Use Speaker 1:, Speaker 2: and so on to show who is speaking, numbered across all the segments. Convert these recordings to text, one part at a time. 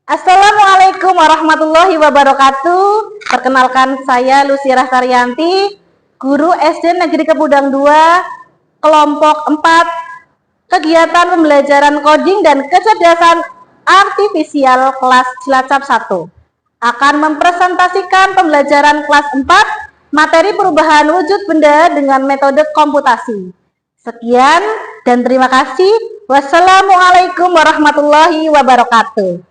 Speaker 1: Assalamualaikum warahmatullahi wabarakatuh. Perkenalkan, saya Lucia Karyanti, guru SD Negeri Kepudang 2, kelompok 4, kegiatan pembelajaran coding dan kecerdasan artifisial kelas Cilacap 1. Akan mempresentasikan pembelajaran kelas 4, materi perubahan wujud benda dengan metode komputasi. Sekian dan terima kasih. Wassalamualaikum warahmatullahi wabarakatuh.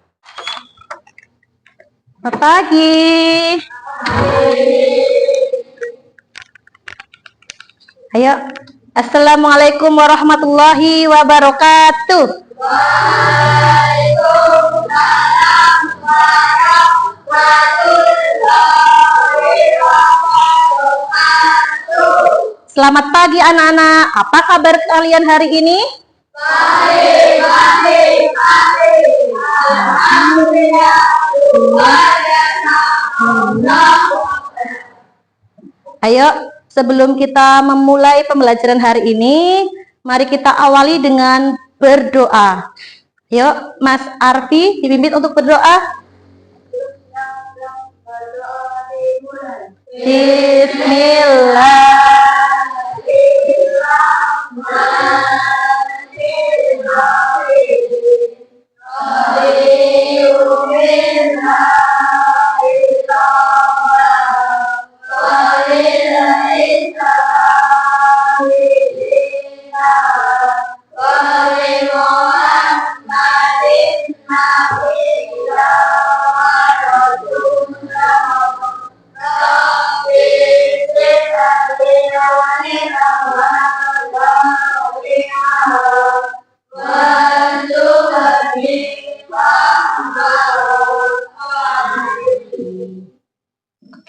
Speaker 1: Selamat pagi. Ayo. Assalamualaikum warahmatullahi wabarakatuh. Waalaikumsalam warahmatullahi wabarakatuh. Selamat pagi anak-anak. Apa kabar kalian hari ini? Baik. Alhamdulillah. Ayo, sebelum kita memulai pembelajaran hari ini, mari kita awali dengan berdoa. Yuk, Mas Arfi dipimpin untuk berdoa.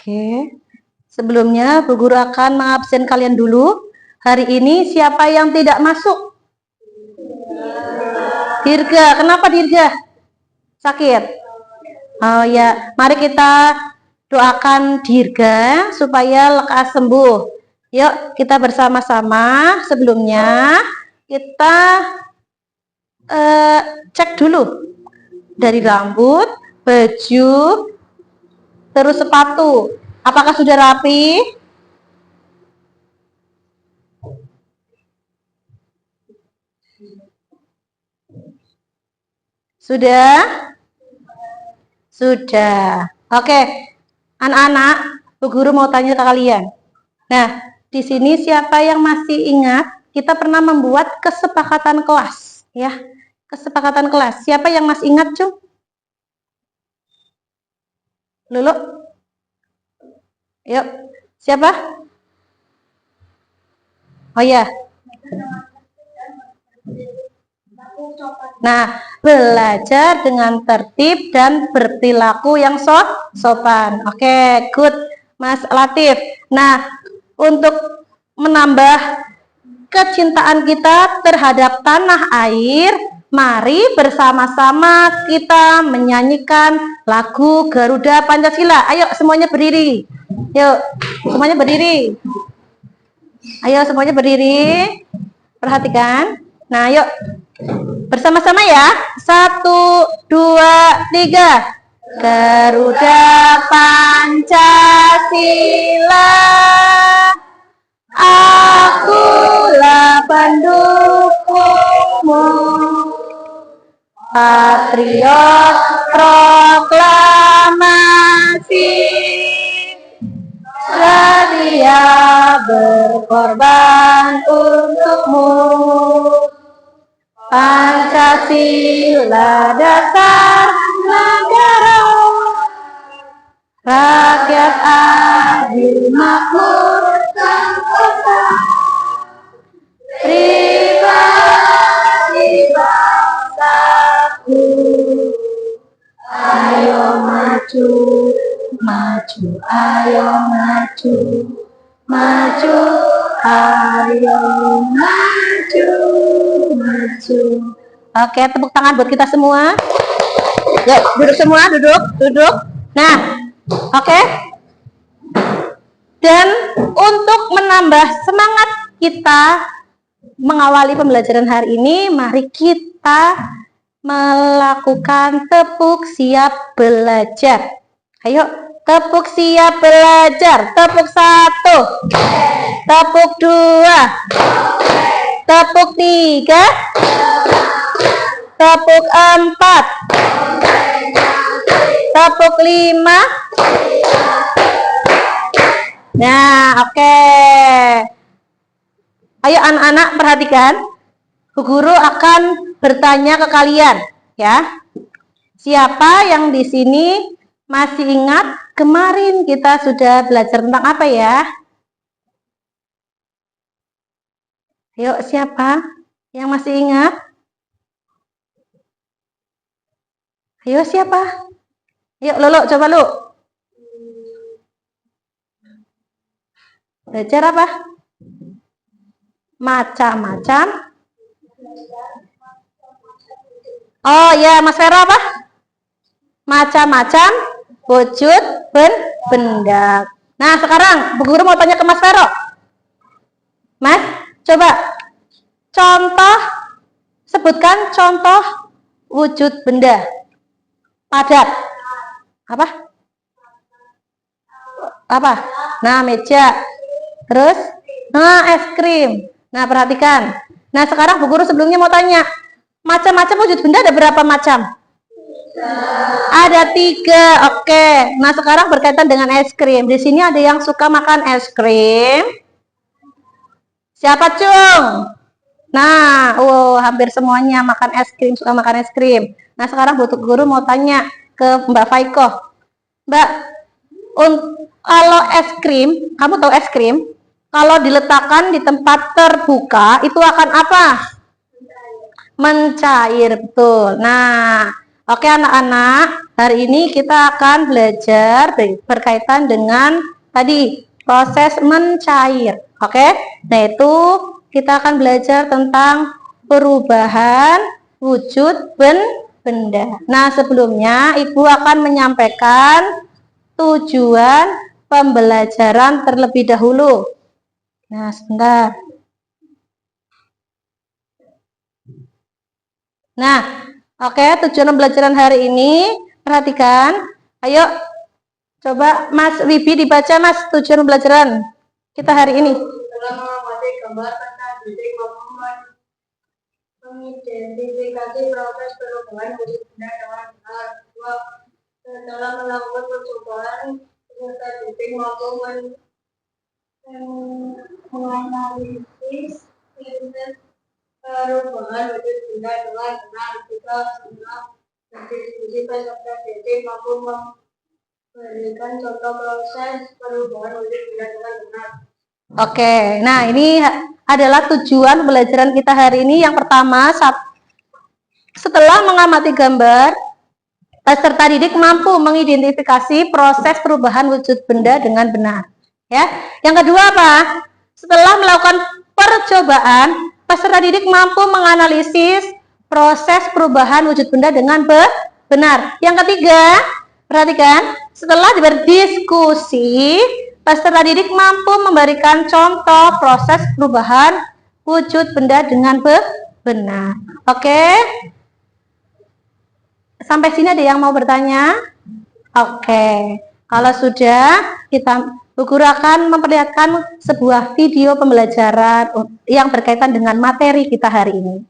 Speaker 1: Oke, sebelumnya Bu Guru akan mengabsen kalian dulu. Hari ini siapa yang tidak masuk? Dirga. Kenapa Dirga? Sakit? Oh ya, mari kita doakan Dirga supaya lekas sembuh. Yuk, kita bersama-sama. Sebelumnya kita cek dulu dari rambut, baju, terus sepatu. Apakah sudah rapi? Sudah? Sudah. Oke. Anak-anak, Bu Guru mau tanya ke kalian. Nah, di sini siapa yang masih ingat kita pernah membuat kesepakatan kelas, ya? Kesepakatan kelas. Siapa yang masih ingat, Cung? Lulu? Yuk, siapa? Oh ya. Nah, belajar dengan tertib dan berperilaku yang sopan. Oke, good, Mas Latif. Nah, untuk menambah kecintaan kita terhadap tanah air, mari bersama-sama kita menyanyikan lagu Garuda Pancasila. Ayo semuanya berdiri. Yuk, semuanya berdiri. Ayo semuanya berdiri. Perhatikan. Nah, yuk. Bersama-sama ya. 1, 2, 3. Garuda Pancasila, akulah pendukungmu, patriot proklamasi, sedia berkorban untukmu. Pancasila dasar negara, rakyat adil makmur sentosa, pribadi bangsaku. Ayo maju, maju, ayo maju, maju, ayo maju, maju. Oke, tepuk tangan buat kita semua. Yuk, duduk semua, duduk. Nah, oke. Dan untuk menambah semangat kita mengawali pembelajaran hari ini, mari kita melakukan tepuk siap belajar. Ayo, tepuk siap belajar. Tepuk 1, tepuk 2, tepuk 3, tepuk 4, tepuk 5. Nah, oke. Ayo anak-anak perhatikan. Bu Guru akan bertanya ke kalian, ya. Siapa yang di sini masih ingat kemarin kita sudah belajar tentang apa ya? Ayo, siapa yang masih ingat? Ayo, siapa? Ayo, Lolo, coba lu. Belajar apa? Macam-macam. Oh ya, Mas Vero apa? Macam-macam wujud benda. Nah, sekarang Bu Guru mau tanya ke Mas Vero. Mas, coba contoh, sebutkan contoh wujud benda padat. Apa? Apa? Nah, meja. Terus? Nah, es krim. Nah, perhatikan. Nah, sekarang Bu Guru sebelumnya mau tanya, macam-macam wujud benda ada berapa macam? Ada 3. Oke. Nah, sekarang berkaitan dengan es krim. Di sini ada yang suka makan es krim. Siapa, Cung? Nah, hampir semuanya makan es krim, suka makan es krim. Nah, sekarang Bu Guru mau tanya ke Mbak Faiko. Mbak, kalau es krim, kamu tahu es krim? Kalau diletakkan di tempat terbuka, itu akan apa? Mencair, betul. Nah, oke anak-anak, hari ini kita akan belajar berkaitan dengan tadi proses mencair. Oke, nah itu kita akan belajar tentang perubahan wujud benda. Nah, sebelumnya Ibu akan menyampaikan tujuan pembelajaran terlebih dahulu. Nah, sebentar. Nah, oke, tujuan pembelajaran hari ini, perhatikan. Ayo, coba Mas Wibi dibaca, Mas, tujuan pembelajaran kita hari ini.
Speaker 2: Dalam mengamati gambar tentang titik mengidentifikasi proses perubahan wujud benda dengan benar. Dalam melakukan percobaan peserta titik mampu menganalisis perubahan wujud benda dengan benar. Jika semua diskusi peserta titik mampu memberikan contoh proses perubahan wujud benda dengan benar.
Speaker 1: Oke, nah ini adalah tujuan pembelajaran kita hari ini. Yang pertama, setelah mengamati gambar, peserta didik mampu mengidentifikasi proses perubahan wujud benda dengan benar. Ya, yang kedua apa? Setelah melakukan percobaan, peserta didik mampu menganalisis proses perubahan wujud benda dengan benar. Yang ketiga, perhatikan, setelah berdiskusi, peserta didik mampu memberikan contoh proses perubahan wujud benda dengan benar. Oke? Sampai sini ada yang mau bertanya? Oke. Kalau sudah, Bu Guru akan memperlihatkan sebuah video pembelajaran yang berkaitan dengan materi kita hari ini.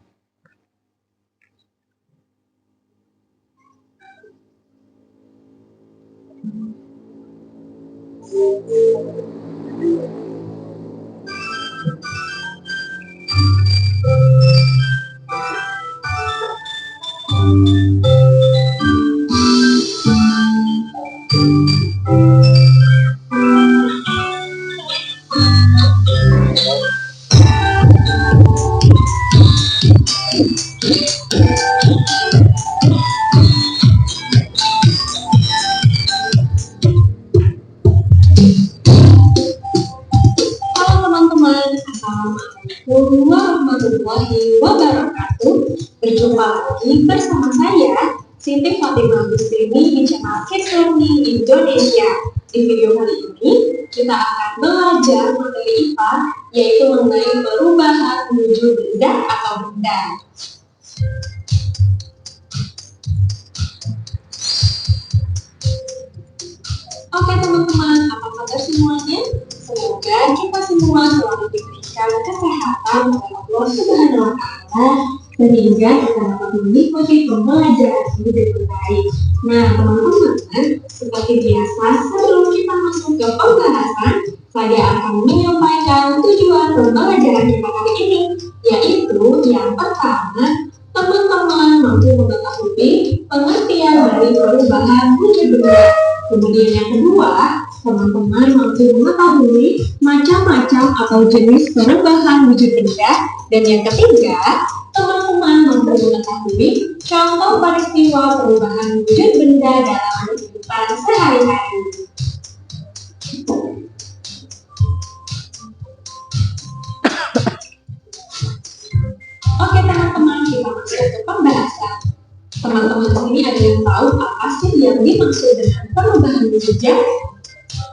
Speaker 2: Assalamualaikum warahmatullahi wabarakatuh. Berjumpa lagi bersama saya Siti Fatimah Agustini di channel Kids Learning Indonesia. Di video kali ini kita akan belajar materi IPA, yaitu mengenai perubahan wujud benda atau benda. berdoa kepada Allah Subhanahu wa Ta'ala sehingga kita dapat mengikuti pembelajaran ini dengan baik. Nah, teman-teman, seperti biasa, sebelum kita masuk ke pembahasan, saya akan menyampaikan tujuan pembelajaran kita kali ini, yaitu yang pertama, teman-teman mampu mengetahui pengertian dari perubahan wujud benda. Kemudian yang kedua, teman-teman mampu mengetahui macam-macam atau jenis perubahan wujud benda. Dan yang ketiga, teman-teman mampu mengetahui contoh peristiwa perubahan wujud benda dalam kehidupan sehari-hari. Oke teman-teman, kita masuk ke pembahasan. Teman-teman ini ada yang tahu apa sih yang dimaksud dengan perubahan wujud zat?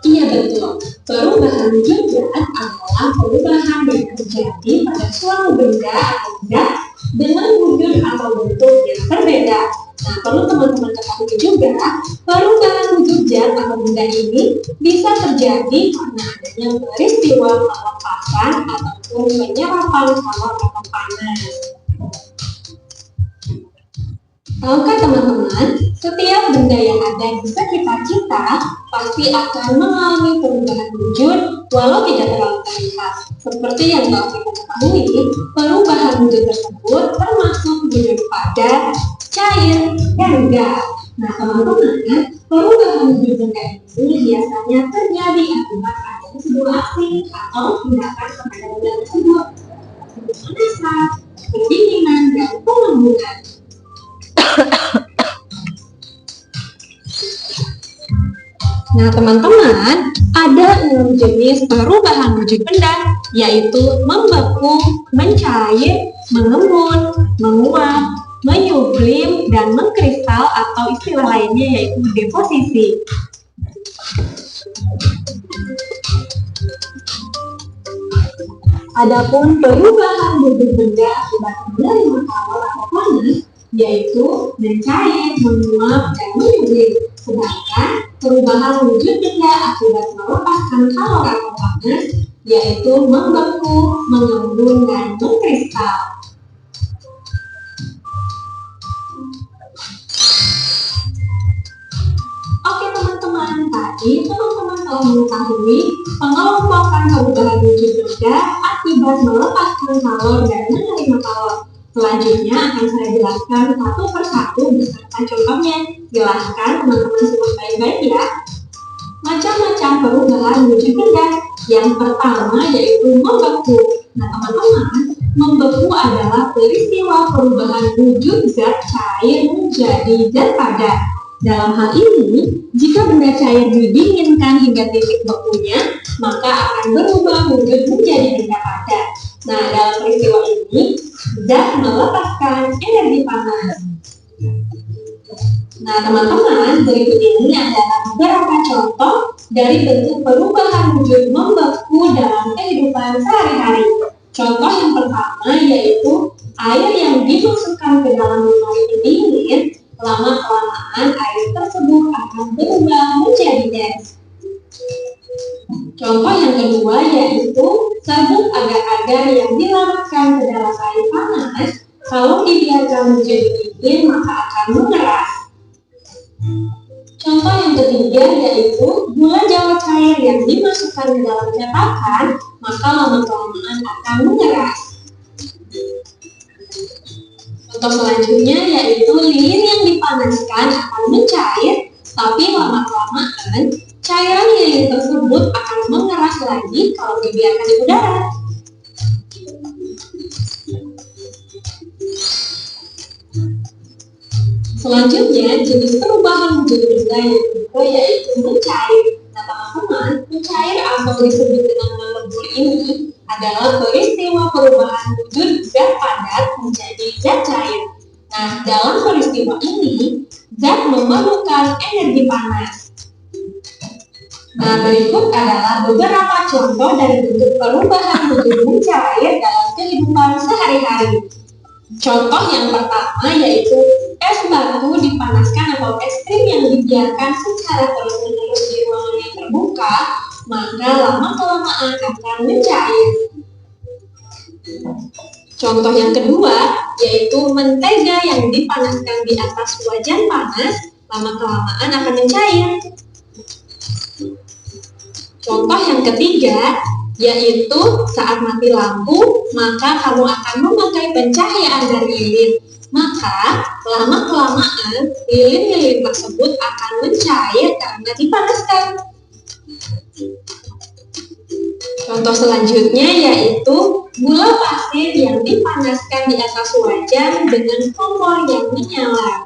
Speaker 2: Iya betul, perubahan wujud zat adalah perubahan yang terjadi pada suatu benda atau zat dengan wujud atau bentuk yang berbeda. Nah, perlu teman-teman ketahui juga, perubahan wujud zat atau benda ini bisa terjadi karena adanya peristiwa pelepasan ataupun penyerapan calor atau panas. Tahukah teman-teman, setiap benda yang ada di sekitar kita pasti akan mengalami perubahan wujud walau tidak terlalu terlihat. Seperti yang telah kita ketahui, perubahan wujud tersebut termasuk wujud padat, cair, dan gas. Nah teman-teman, perubahan wujud benda ini biasanya terjadi akibat adanya sebuah aksi atau tindakan kepada benda tersebut, pemanasan, pendinginan, dan pengembunan. Nah teman-teman, ada 6 jenis perubahan wujud benda, yaitu membeku, mencair, mengembun, menguap, menyublim, dan mengkristal atau istilah lainnya yaitu deposisi. Adapun perubahan wujud benda akibat menerima calor atau panas yaitu mencair, menguap, dan menyublim. Sedangkan perubahan wujud benda akibat melepaskan calor atau panas yaitu membeku, mengembun, dan mengkristal. Oke teman-teman, tadi teman-teman telah mengetahui pengelompokan perubahan wujud benda akibat melepaskan calor dan menerima calor. Selanjutnya akan saya jelaskan satu persatu beserta contohnya. Silahkan teman-teman simak baik-baik ya. Macam-macam perubahan wujud benda. Yang pertama yaitu membeku. Nah teman-teman, membeku adalah peristiwa perubahan wujud zat cair menjadi zat padat. Dalam hal ini, jika benda cair didinginkan hingga titik bekunya, maka akan berubah wujud menjadi benda padat. Nah, dalam peristiwa ini, zat melepaskan energi panas. Nah, teman-teman, berikut ini adalah beberapa contoh dari bentuk perubahan wujud membeku dalam kehidupan sehari-hari. Contoh yang pertama yaitu air yang dimasukkan ke dalam lemari pendingin, lama-kelamaan air tersebut akan berubah menjadi gas. Contoh yang kedua yaitu serbuk agar-agar yang dilarutkan ke dalam air panas, kalau dibiarkan menjadi dingin maka akan mengeras. Contoh yang ketiga yaitu gula jawa cair yang dimasukkan ke dalam cetakan, maka lama-kelamaan akan mengeras. Contoh selanjutnya yaitu lilin yang dipanaskan akan mencair, tapi lama-kelamaan cairan lilin tersebut akan mengeras lagi kalau dibiarkan di udara. Selanjutnya, jenis perubahan wujud benda yang kedua yaitu mencair. Nah teman-teman, mencair atau disebut dengan melebur ini adalah peristiwa perubahan wujud zat padat menjadi zat cair. Nah, dalam peristiwa ini, zat memerlukan energi panas. Nah, berikut adalah beberapa contoh dari bentuk perubahan wujud mencair dalam kehidupan sehari-hari. Contoh yang pertama yaitu es batu dipanaskan atau es krim yang dibiarkan secara terus-menerus di ruangan yang terbuka, maka lama-kelamaan akan mencair. Contoh yang kedua yaitu mentega yang dipanaskan di atas wajan panas, lama-kelamaan akan mencair. Contoh yang ketiga yaitu saat mati lampu, maka kamu akan memakai pencahayaan dari lilin. Maka lama-kelamaan lilin-lilin tersebut akan mencair karena dipanaskan. Contoh selanjutnya yaitu gula pasir yang dipanaskan di atas wajan dengan kompor yang menyala.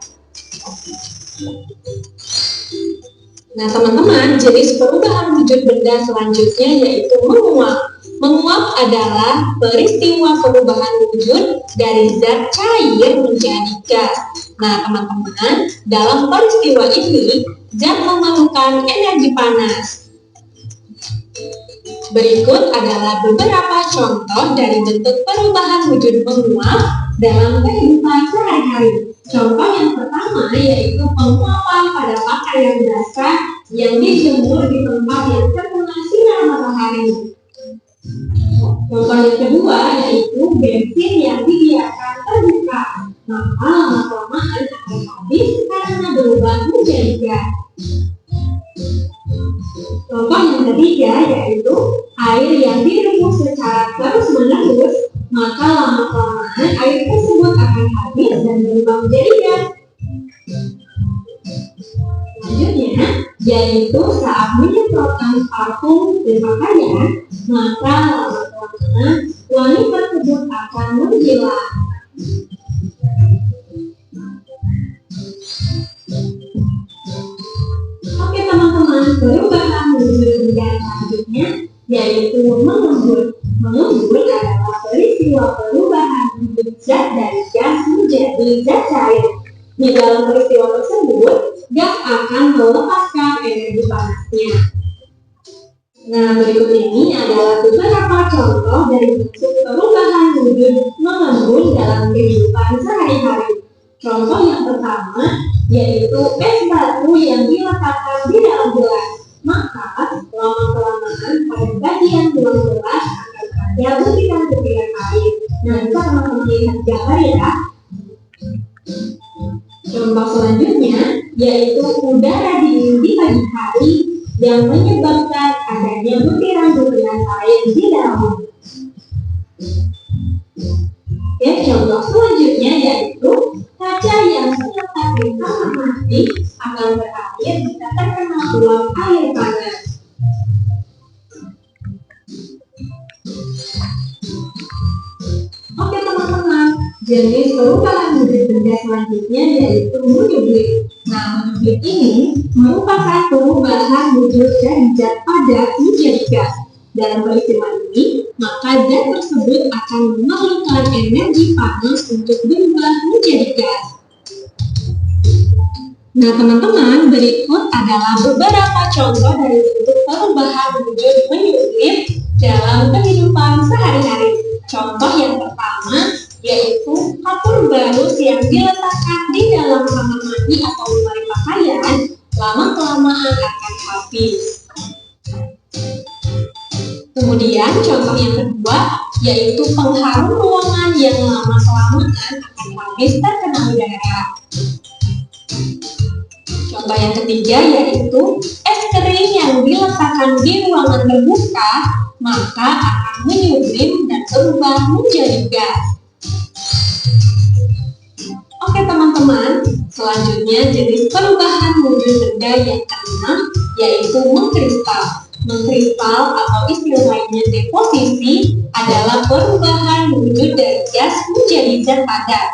Speaker 2: Nah teman-teman, jenis perubahan wujud benda selanjutnya yaitu menguap. Menguap adalah peristiwa perubahan wujud dari zat cair menjadi gas. Nah teman-teman, dalam peristiwa ini zat memerlukan energi panas. Berikut adalah beberapa contoh dari bentuk perubahan wujud menguap dalam kehidupan sehari-hari. Contoh yang pertama yaitu penguapan pada pakaian basah yang dijemur di tempat yang terkena sinar matahari. Contoh yang kedua yaitu bensin yang dibiarkan terbuka, maka lama-kelamaan akan habis karena berubah menjadi gas. Contoh yang ketiga yaitu air yang direbus secara terus-menerus, maka lama-kelamaan air tersebut akan habis dan berubah menjadi gas. Selanjutnya yaitu saat menyemprotkan parfum di pakaian, maka lama-kelamaan wangi tersebut akan menghilang. Oke teman-teman, perubahan wujud benda selanjutnya yaitu mengembun. Mengembun adalah peristiwa perubahan wujud zat dari gas menjadi zat cair. Di dalam peristiwa tersebut, gas akan melepaskan energi panasnya. Nah, berikut ini adalah beberapa contoh dari bentuk perubahan wujud mengembun dalam kehidupan sehari-hari. Contoh yang pertama yaitu es batu yang diletakkan di dalam gelas. Maka lama-kelamaan pada bagian dalam gelas akan ada butiran-butiran air. Nah, bisa teman-teman lihat gambar ya. Contoh selanjutnya yaitu udara dingin di pagi hari yang menyebabkan adanya butiran-butiran air di dalam. Ya, contoh selanjutnya yaitu kaca yang terletak di kamar mandi akan berakhir jika terkena uap air panas. Oke teman-teman, jenis perubahan wujud benda selanjutnya yaitu menyublim. Nah, menyublim ini merupakan perubahan wujud dari zat padat menjadi gas. Dalam peristiwa ini, maka zat tersebut akan memerlukan energi panas untuk berubah menjadi gas. Nah teman-teman, berikut adalah beberapa contoh dari bentuk perubahan wujud menyublim dalam kehidupan sehari-hari. Contoh yang pertama yaitu kapur barus yang diletakkan di dalam kamar mandi atau lemari pakaian, lama-kelamaan akan habis. Kemudian contoh yang kedua yaitu pengharum ruangan yang lama-kelamaan akan habis terkena udara. Contoh yang ketiga yaitu es kering yang diletakkan di ruangan terbuka, maka akan menyublim dan berubah menjadi gas. Oke teman-teman, selanjutnya jenis perubahan wujud benda yang keenam yaitu mengkristal. Mengkristal atau istilah lainnya deposisi adalah perubahan wujud dari gas menjadi zat padat.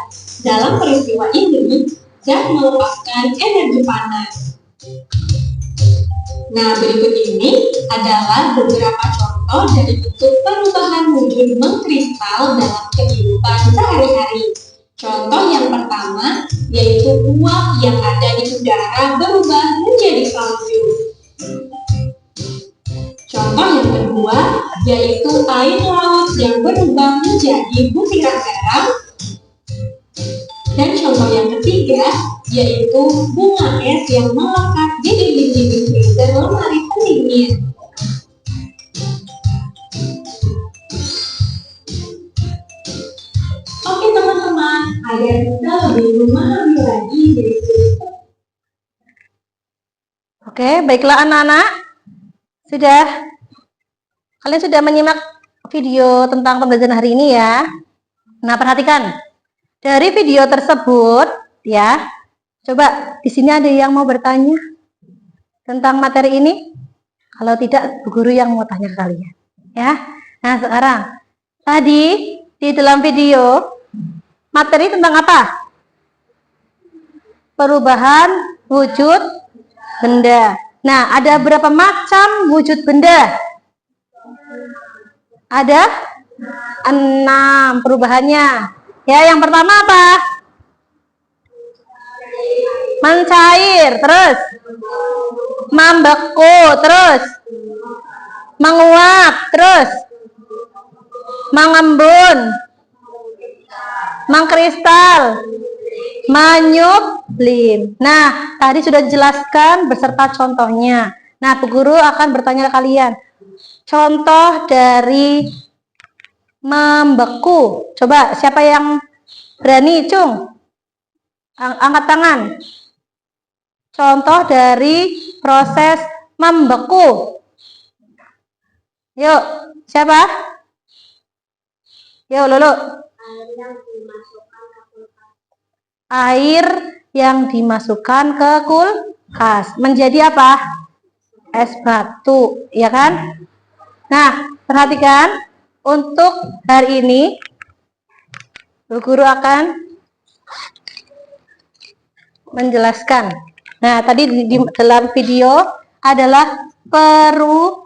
Speaker 2: Dalam peristiwa ini, zat melepaskan energi panas. Nah, berikut ini adalah beberapa contoh dari bentuk perubahan wujud mengkristal dalam kehidupan sehari-hari. Contoh yang pertama yaitu uap yang ada di udara berubah menjadi salju. Contoh yang kedua yaitu air laut yang berubah menjadi butiran garam. Dan contoh yang ketiga yaitu bunga es yang melekat di dinding-dinding freezer lemari pendingin.
Speaker 1: Oke, baiklah anak-anak. Kalian sudah menyimak video tentang pembelajaran hari ini ya. Nah, perhatikan. Dari video tersebut ya. Coba di sini ada yang mau bertanya tentang materi ini? Kalau tidak, Bu Guru yang mau tanya ke kalian. Ya. Nah, sekarang tadi di dalam video materi tentang apa? Perubahan wujud benda. Nah, ada berapa macam wujud benda? Ada 6 perubahannya. Ya, yang pertama apa? Mencair, terus membeku, terus menguap, terus mengembun, mengkristal, menyublim. Nah, tadi sudah dijelaskan beserta contohnya. Nah, Bu Guru akan bertanya ke kalian. Contoh dari membeku. Coba, siapa yang berani, Cung? Angkat tangan. Contoh dari proses membeku. Yuk, siapa? Yuk, Lulu. Air yang dimasukkan ke kulkas menjadi apa? Es batu, ya kan? Nah, perhatikan untuk hari ini Bu Guru akan menjelaskan. Nah, tadi di dalam video adalah perubahan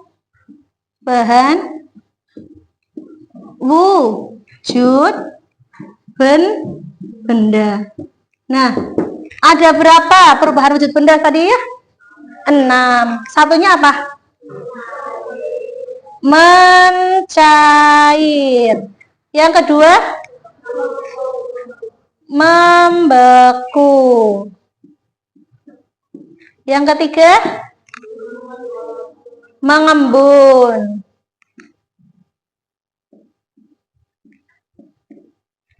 Speaker 1: wujud benda. Nah, ada berapa perubahan wujud benda tadi ya? 6. Satunya apa? Mencair. Yang kedua, membeku. Yang ketiga, mengembun.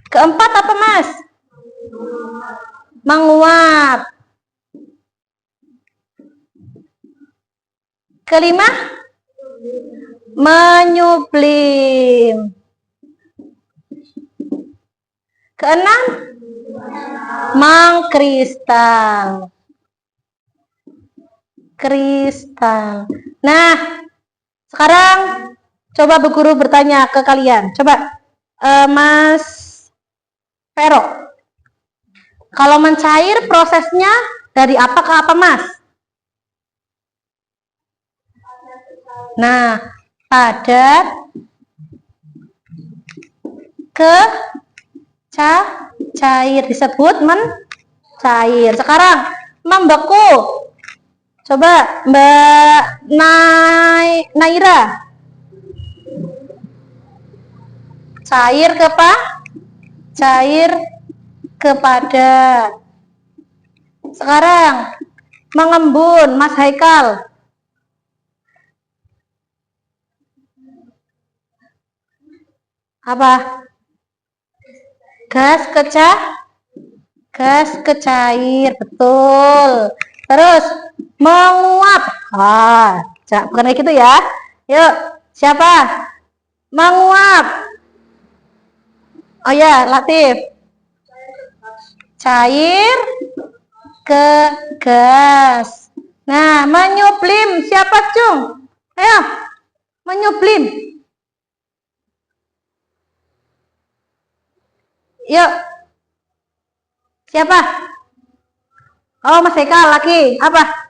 Speaker 1: Keempat apa, Mas? Menguap. Kelima, menyublim. Keenam, mengkristal. Kristal. Nah, sekarang coba Bu Guru bertanya ke kalian. Coba, Mas Vero, kalau mencair prosesnya dari apa ke apa, Mas? Nah, padat ke cair disebut mencair. Sekarang membeku. Coba Mbak Naira. Cair ke apa? Cair ke padat. Sekarang mengembun, Mas Haikal. Apa? Gas ke cair, betul. Terus menguap. Bukan kayak gitu ya. Yuk, siapa? Menguap. Oh ya, Latif. Cair ke gas. Nah, menyublim. Siapa, Cung? Ayo, menyublim. Yuk. Siapa? Oh, Mas Eka, laki. Apa?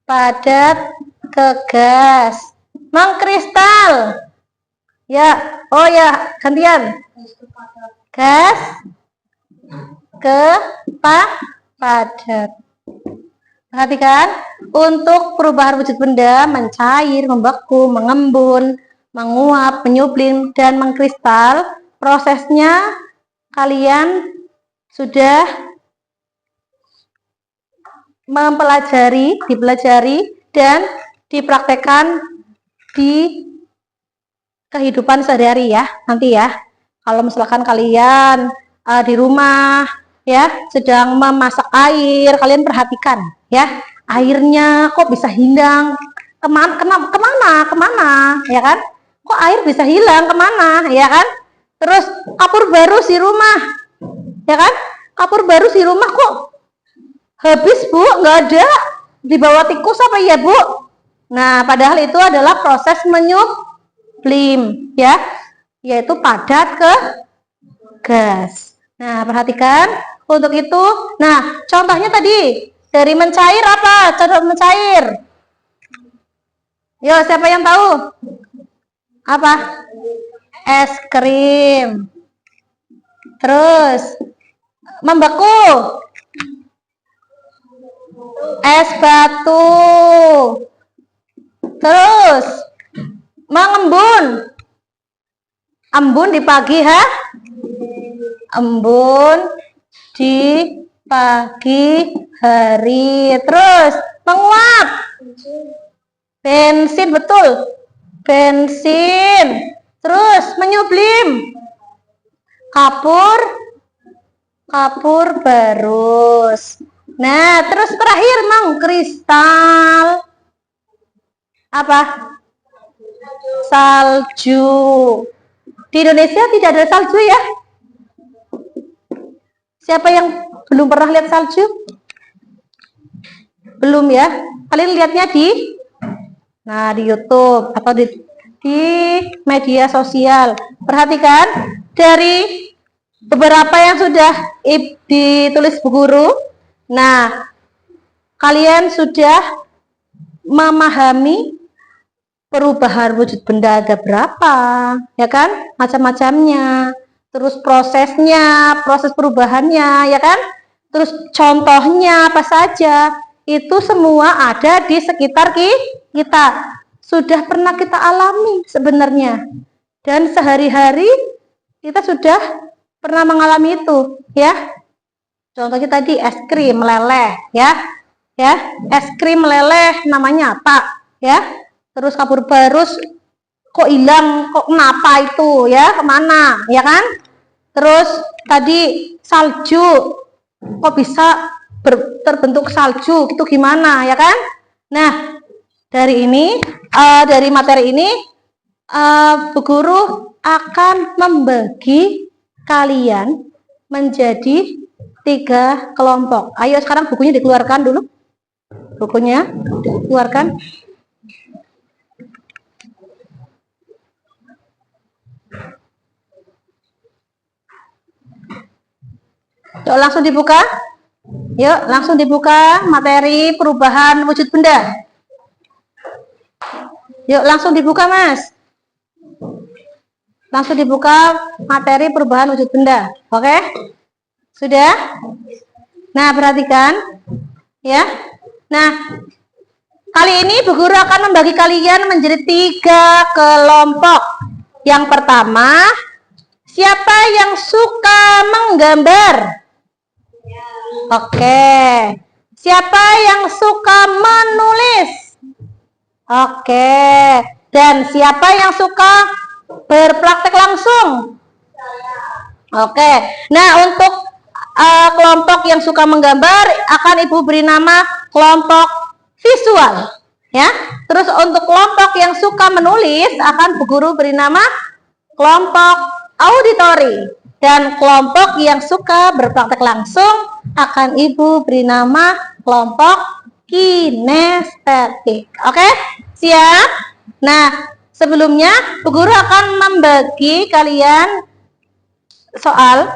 Speaker 1: Padat ke gas. Mengkristal. Ya, oh ya, gantian. Gas ke padat. Perhatikan, untuk perubahan wujud benda, mencair, membeku, mengembun, menguap, menyublim, dan mengkristal, prosesnya kalian sudah dipelajari dan dipraktekkan di kehidupan sehari-hari ya, nanti ya. Kalau misalkan kalian di rumah ya sedang memasak air, kalian perhatikan ya, airnya kok bisa hilang kemana, ya kan? Kok air bisa hilang kemana, ya kan? Terus kapur baru si rumah, ya kan? Kapur baru si rumah kok habis, Bu, nggak ada, dibawa tikus apa ya, Bu? Nah, padahal itu adalah proses menyublim, ya, yaitu padat ke gas. Nah, perhatikan untuk itu. Nah, contohnya tadi dari mencair apa? Contoh mencair. Yo, siapa yang tahu? Apa? Es krim. Terus membeku. Es batu. Terus mengembun. Embun di pagi, embun di pagi hari. Terus menguap. Bensin, betul. Bensin. Terus menyublim. Kapur barus. Nah, terus terakhir mengkristal. Apa? Salju. Di Indonesia tidak ada salju ya? Siapa yang belum pernah lihat salju? Belum ya? Kalian lihatnya di YouTube atau di media sosial. Perhatikan dari beberapa yang sudah ditulis Bu Guru. Nah, kalian sudah memahami perubahan wujud benda ada berapa, ya kan? Macam-macamnya. Terus prosesnya, proses perubahannya, ya kan? Terus contohnya apa saja? Itu semua ada di sekitar kita. Sudah pernah kita alami sebenarnya. Dan sehari-hari kita sudah pernah mengalami itu, ya. Contohnya tadi es krim meleleh, ya. Ya, es krim meleleh namanya apa? Ya. Terus kapur barus kok hilang, kok kenapa itu, ya? Kemana, ya kan? Terus tadi salju kok bisa terbentuk salju, itu gimana, ya kan? Nah, dari materi ini Bu Guru akan membagi kalian menjadi 3 kelompok. Ayo sekarang bukunya dikeluarkan dulu. Bukunya dikeluarkan. Yuk langsung dibuka. Yuk langsung dibuka materi perubahan wujud benda. Yuk langsung dibuka, Mas. Langsung dibuka materi perubahan wujud benda. Oke? Sudah? Nah, perhatikan. Ya. Nah, kali ini Bu Guru akan membagi kalian menjadi 3 kelompok. Yang pertama, siapa yang suka menggambar? Oke. Siapa yang suka menulis? Oke. Dan siapa yang suka berpraktek langsung? Oke. Nah, untuk kelompok yang suka menggambar akan Ibu beri nama kelompok visual, ya. Terus untuk kelompok yang suka menulis akan Bu Guru beri nama kelompok auditori, dan kelompok yang suka berpraktek langsung akan Ibu beri nama kelompok kinestetik. Oke? Siap? Nah, sebelumnya Bu Guru akan membagi kalian soal.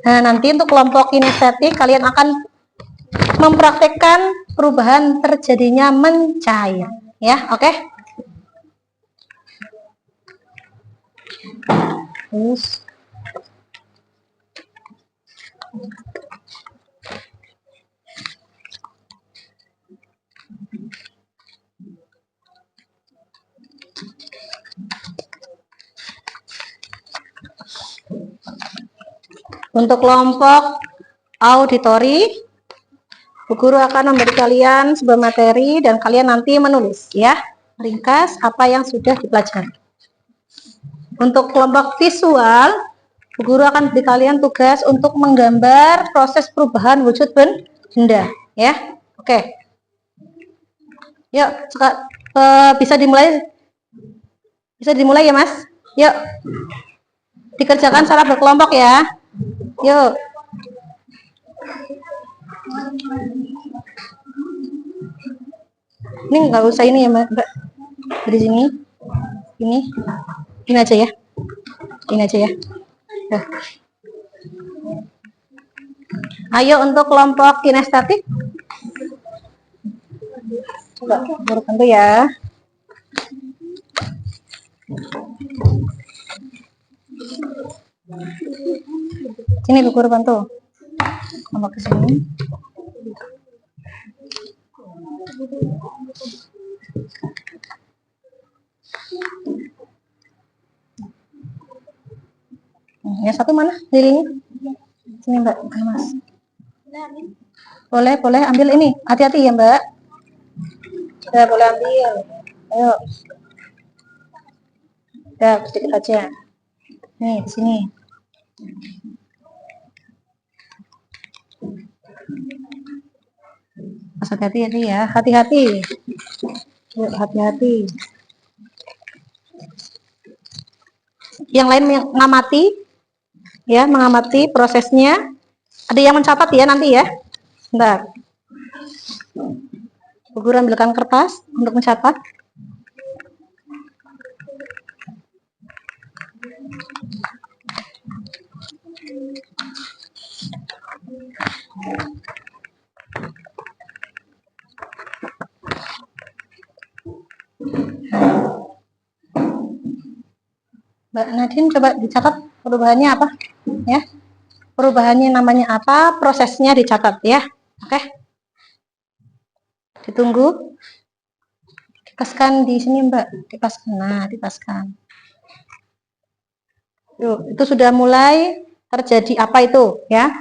Speaker 1: Nah, nanti untuk kelompok kinestetik kalian akan mempraktekkan perubahan terjadinya mencair, ya. Oke. Terus untuk kelompok auditori, Bu Guru akan memberi kalian sebuah materi dan kalian nanti menulis ya, ringkas apa yang sudah dipelajari. Untuk kelompok visual, Bu Guru akan beri kalian tugas untuk menggambar proses perubahan wujud benda ya. Oke. Yuk, bisa dimulai. Bisa dimulai ya, Mas? Yuk. Dikerjakan secara berkelompok ya. Yuk. Ini nggak usah ini ya, Mbak. Dari sini. Ini aja ya. Ini aja ya. Nah. Ayo untuk kelompok kinestetik. Coba Guru bantu ya. Sini Bu Guru bantu. Kelompok ke sini. Yang satu mana lilingnya? Sini Mbak, Mas. Boleh ambil ini. Hati-hati ya Mbak. Ya boleh ambil. Ayo. Ya sedikit aja. Nih di sini. Mas hati-hati ya. Hati-hati. Yuk hati-hati. Yang lain mengamati. Ya, mengamati prosesnya. Ada yang mencatat ya nanti ya. Bentar. Bu Guru ambilkan kertas untuk mencatat. Mbak Nadine coba dicatat perubahannya apa ya, perubahannya namanya apa, prosesnya dicatat ya. Oke, ditunggu, dipaskan di sini Mbak, dipaskan. Nah dipaskan. Yuk, itu sudah mulai terjadi apa itu ya.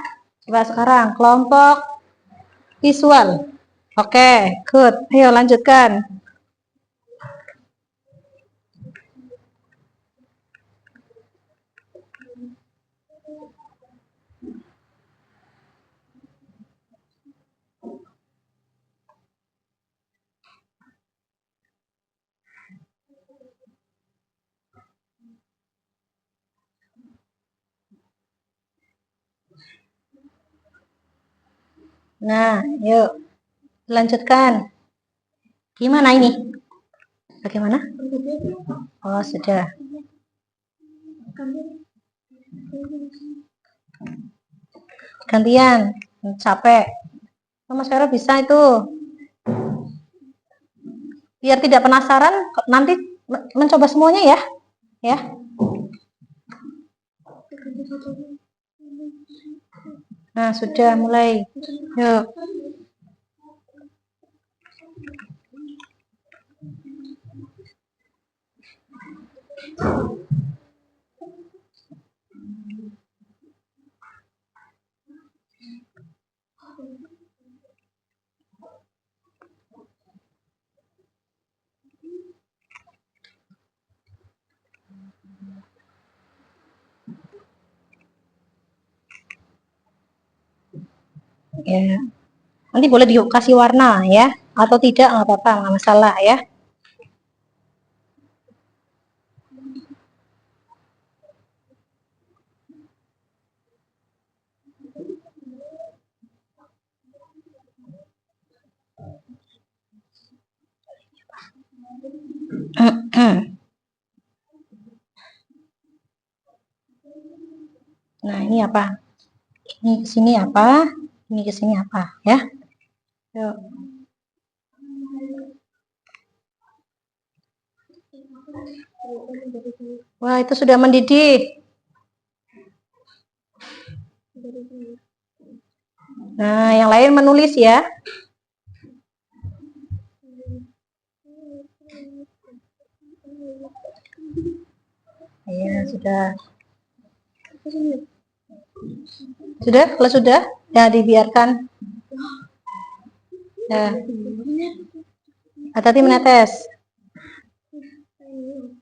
Speaker 1: Coba sekarang kelompok visual. Oke, good, ayo lanjutkan. Nah, yuk lanjutkan. Gimana ini? Bagaimana? Oh, sudah. Gantian, capek. Mas Vero bisa itu. Biar tidak penasaran, nanti mencoba semuanya ya. Ya. Nah, sudah mulai. Yuk. Ya. Nanti boleh dikasih warna ya, atau tidak nggak apa-apa, nggak masalah ya. Nah, ini apa? Ini ke sini apa? Ini ke sini apa ya? Yuk. Wah, itu sudah mendidih. Nah, yang lain menulis ya. Ya, sudah. Sudah? Kalau sudah, ya dibiarkan. Ya. Hati-hati menetes.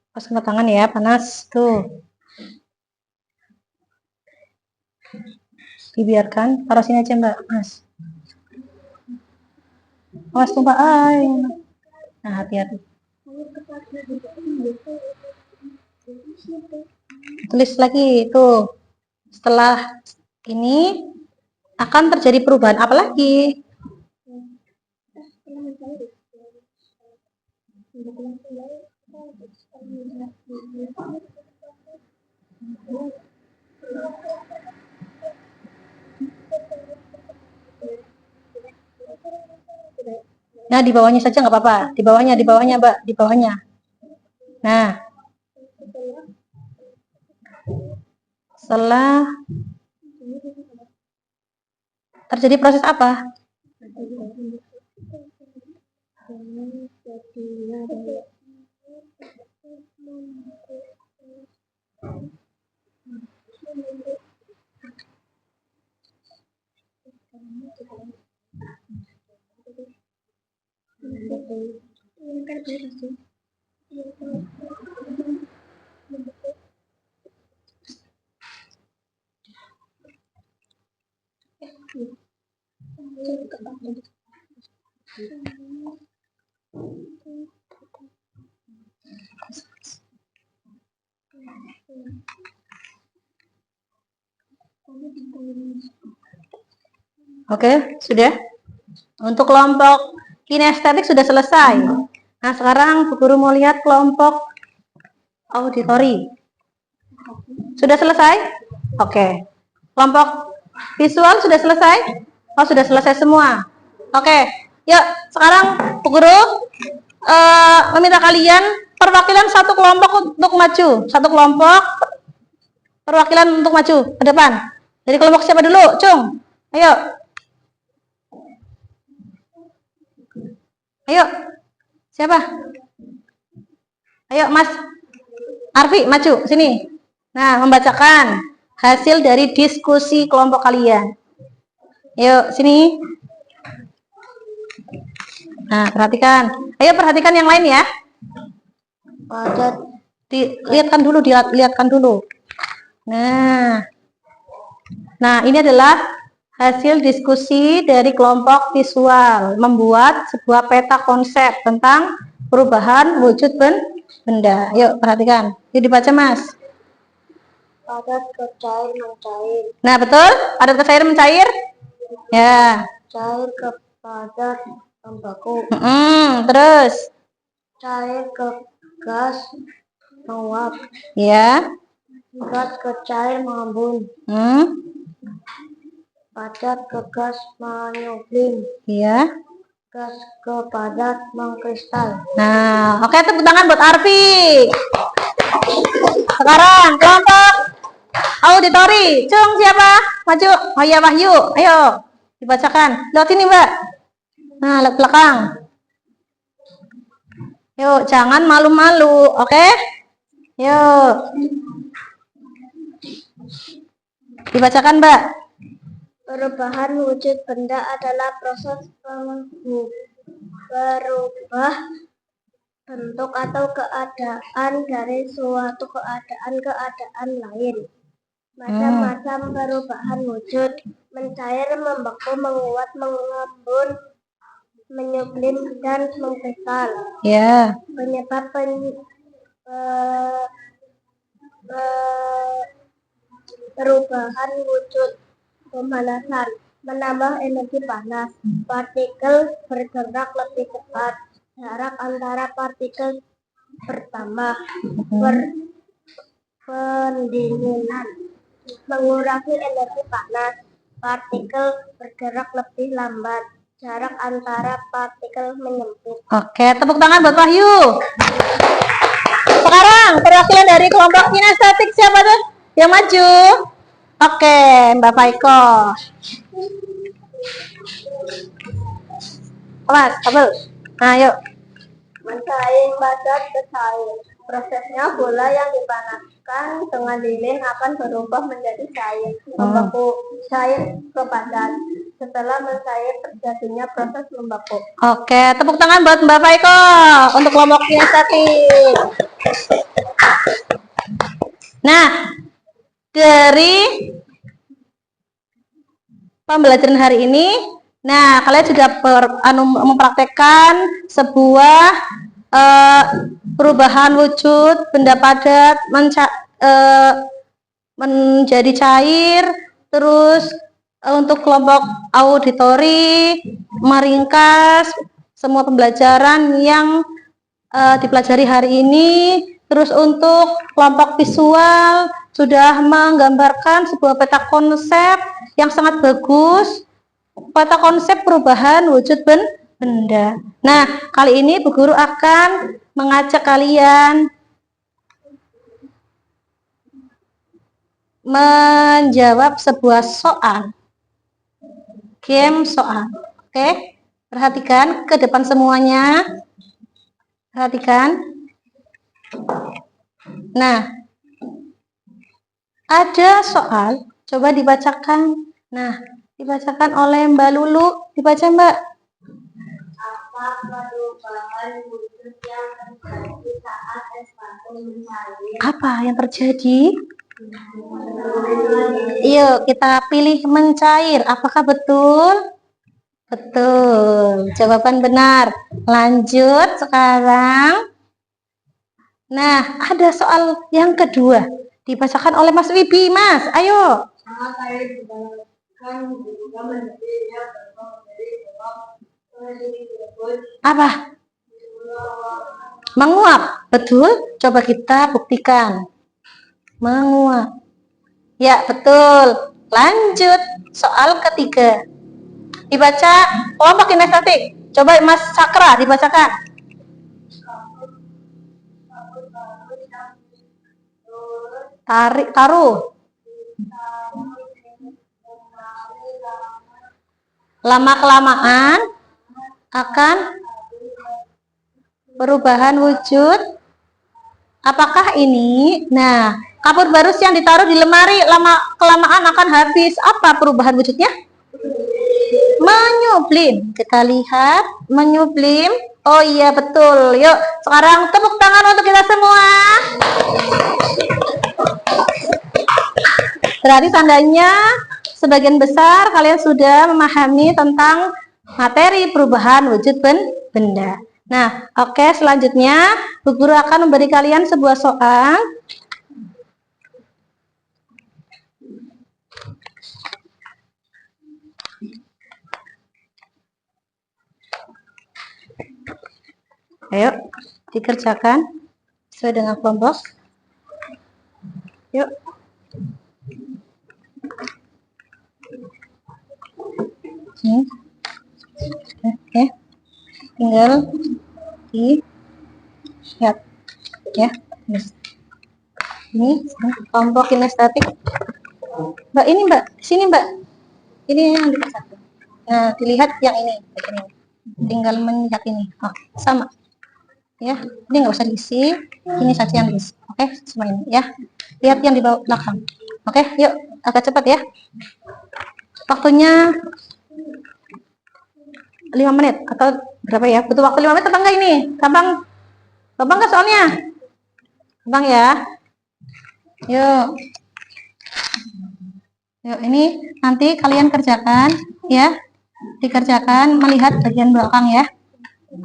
Speaker 1: Pas kena tangan ya, panas tuh. Dibiarkan, taruh sini aja Mbak, Mas. Awas tumpah air. Nah, hati-hati. Tulis lagi tuh. Setelah ini akan terjadi perubahan apa lagi? Nah, di bawahnya saja nggak apa-apa. Di bawahnya, Mbak, di bawahnya. Nah, setelah terjadi proses apa? Oke, sudah. Untuk kelompok kinestetik sudah selesai. Nah, sekarang Bu Guru mau lihat kelompok auditori. Sudah selesai? Oke. Kelompok visual sudah selesai? Oh, sudah selesai semua. Oke. Yuk, sekarang Bu Guru meminta kalian perwakilan satu kelompok untuk maju. Satu kelompok perwakilan untuk maju ke depan. Dari kelompok siapa dulu? Cung. Ayo. Ayo. Siapa? Ayo, Mas Arfi, maju sini. Nah, membacakan hasil dari diskusi kelompok kalian. Yuk, sini. Nah, perhatikan. Ayo perhatikan yang lain ya. Lihatkan dulu. Nah, ini adalah hasil diskusi dari kelompok visual membuat sebuah peta konsep tentang perubahan wujud benda. Yuk perhatikan. Yuk dibaca Mas.
Speaker 3: Padat ke cair mencair.
Speaker 1: Nah betul. Padat ke cair mencair. Ya.
Speaker 3: Cair ke padat membeku.
Speaker 1: Terus.
Speaker 3: Cair ke gas menguap.
Speaker 1: Ya.
Speaker 3: Gas ke cair mengembun. Padat ke gas menyublim.
Speaker 1: Iya.
Speaker 3: Gas ke padat mengkristal.
Speaker 1: Nah, oke, tepuk tangan buat Arfi. Sekarang kelompok auditori. Cung siapa? Maju. Oh iya Wahyu. Ayo dibacakan. Lewat ini Mbak. Nah, lewat belakang. Yuk, jangan malu-malu, oke? Yuk. Dibacakan Mbak.
Speaker 3: Perubahan wujud benda adalah proses berubah bentuk atau keadaan dari suatu keadaan lain. Macam-macam perubahan wujud: mencair, membeku, menguap, mengembun, menyublim, dan mengkristal.
Speaker 1: Ya.
Speaker 3: Penyebab perubahan wujud: pemanasan, menambah energi panas, partikel bergerak lebih cepat, jarak antara partikel bertambah, pendinginan, mengurangi energi panas, partikel bergerak lebih lambat, jarak antara partikel menyempit.
Speaker 1: Oke, tepuk tangan buat Wahyu. Sekarang perwakilan dari kelompok kinestetik siapa tuh? Yang maju. Oke, Mbak Faiko. Kelas, kabel. Nah, yuk.
Speaker 3: Mencair badan ke cair. Prosesnya bola yang dipanaskan dengan lilin akan berubah menjadi cair, membeku cair ke padat. Setelah mencair terjadinya proses membeku.
Speaker 1: Oke, tepuk tangan buat Mbak Faiko untuk kelompok kinestetik. Nah, dari pembelajaran hari ini, nah kalian juga mempraktekkan sebuah perubahan wujud benda padat menjadi cair, terus untuk kelompok auditori meringkas semua pembelajaran yang dipelajari hari ini. Terus untuk kelompok visual sudah menggambarkan sebuah peta konsep yang sangat bagus, peta konsep perubahan wujud benda. Nah, kali ini Bu Guru akan mengajak kalian menjawab sebuah soal, game soal. Oke, perhatikan ke depan semuanya. Perhatikan. Nah, ada soal, coba dibacakan. Nah, dibacakan oleh Mbak Lulu. Dibaca, Mbak.
Speaker 3: Apa perubahan wujud yang terjadi saat es batu mencair?
Speaker 1: Apa yang terjadi? Yuk, kita pilih mencair. Apakah betul? Betul. Jawaban benar. Lanjut sekarang. Nah, ada soal yang kedua. Dibacakan oleh Mas Wibi, Mas. Ayo.
Speaker 3: Sangat cair dibalaskan berubah menjadi yang berubah menjadi
Speaker 1: Apa? Menguap. Betul? Coba kita buktikan. Menguap. Ya, betul. Lanjut. Soal ketiga. Dibaca kelompok kinestetik. Coba Mas Sakra dibacakan. Taruh. Lama-kelamaan akan perubahan wujud. Apakah ini? Nah, kapur barus yang ditaruh di lemari lama-kelamaan akan habis. Apa perubahan wujudnya? Menyublim. Kita lihat menyublim. Oh iya betul. Yuk, sekarang tepuk tangan untuk kita semua. Berarti tandanya sebagian besar kalian sudah memahami tentang materi perubahan wujud benda. Nah, oke, selanjutnya Bu Guru akan memberi kalian sebuah soal. Ayo, dikerjakan sesuai dengan kelompok. Yuk. Oke, tinggal lihat ya. Ini kelompok kinestetik. Mbak, ini Mbak, sini Mbak. Ini yang dikasih. Nah, dilihat yang ini. Tinggal melihat ini. Oh, sama. Ya, ini nggak usah diisi. Ini saja yang diisi. Oke, semua ini ya. Lihat yang di bawah belakang. Oke, yuk agak cepat ya. Waktunya 5 menit atau berapa ya? Butuh waktu 5 menit atau enggak ini? Gampang nggak soalnya? Gampang ya? Yuk. Yuk, ini nanti kalian kerjakan ya. Dikerjakan melihat bagian belakang ya.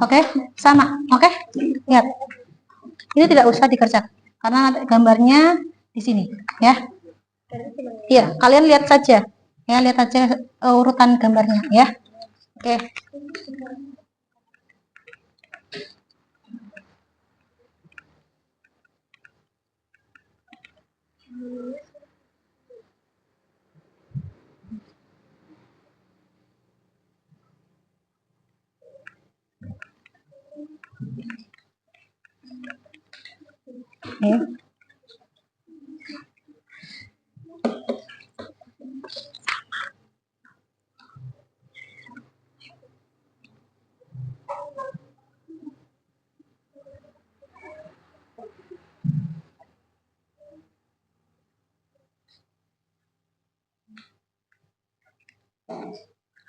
Speaker 1: Oke, sama. Oke, lihat. Ini tidak usah dikerjakan karena gambarnya di sini ya. Iya, kalian lihat saja. Ya, lihat aja urutan gambarnya ya. Oke.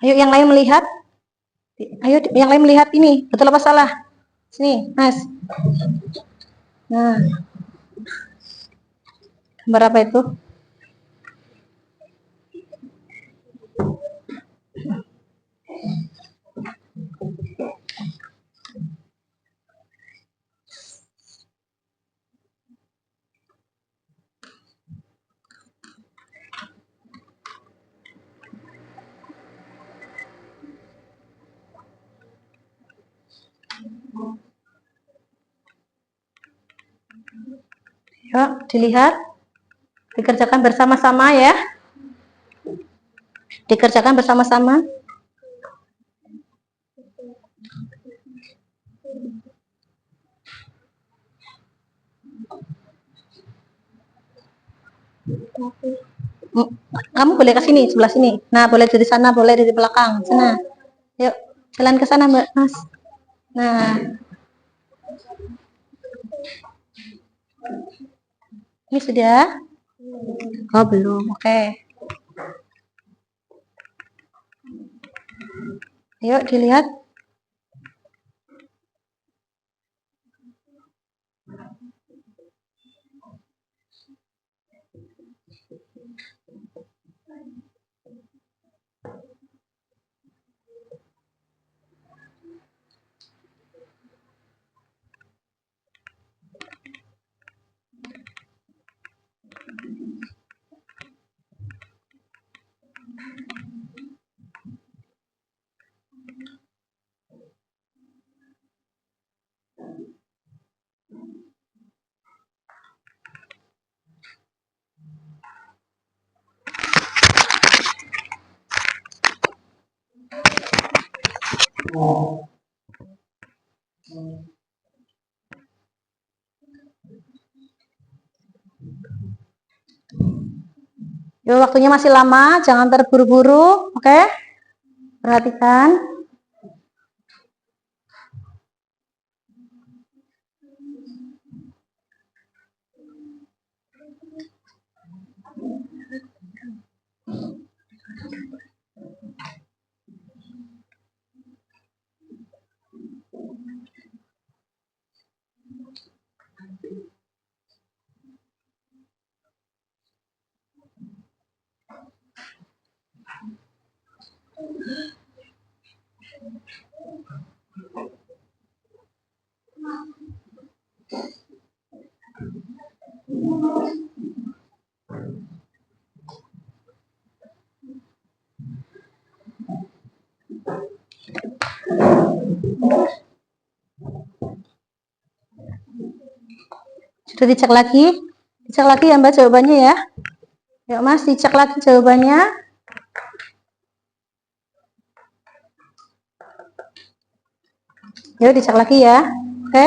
Speaker 1: Ayo yang lain melihat. Ayo yang lain melihat ini. Betul apa salah? Sini, Mas. Nah. Gambar apa itu? Yuk, dilihat. Dikerjakan bersama-sama ya. Dikerjakan bersama-sama. Kamu boleh ke sini, sebelah sini. Nah, boleh dari sana, boleh dari belakang. Sana. Yuk, jalan ke sana, Mbak, Mas. Nah. Ini sudah? Oh, belum. Oke. Yuk, dilihat. Yuk, waktunya masih lama, jangan terburu-buru, oke? Perhatikan. Sudah dicek lagi? Dicek lagi ya Mbak jawabannya ya. Yuk Mas, dicek lagi jawabannya. Yuk dicek lagi ya. Oke.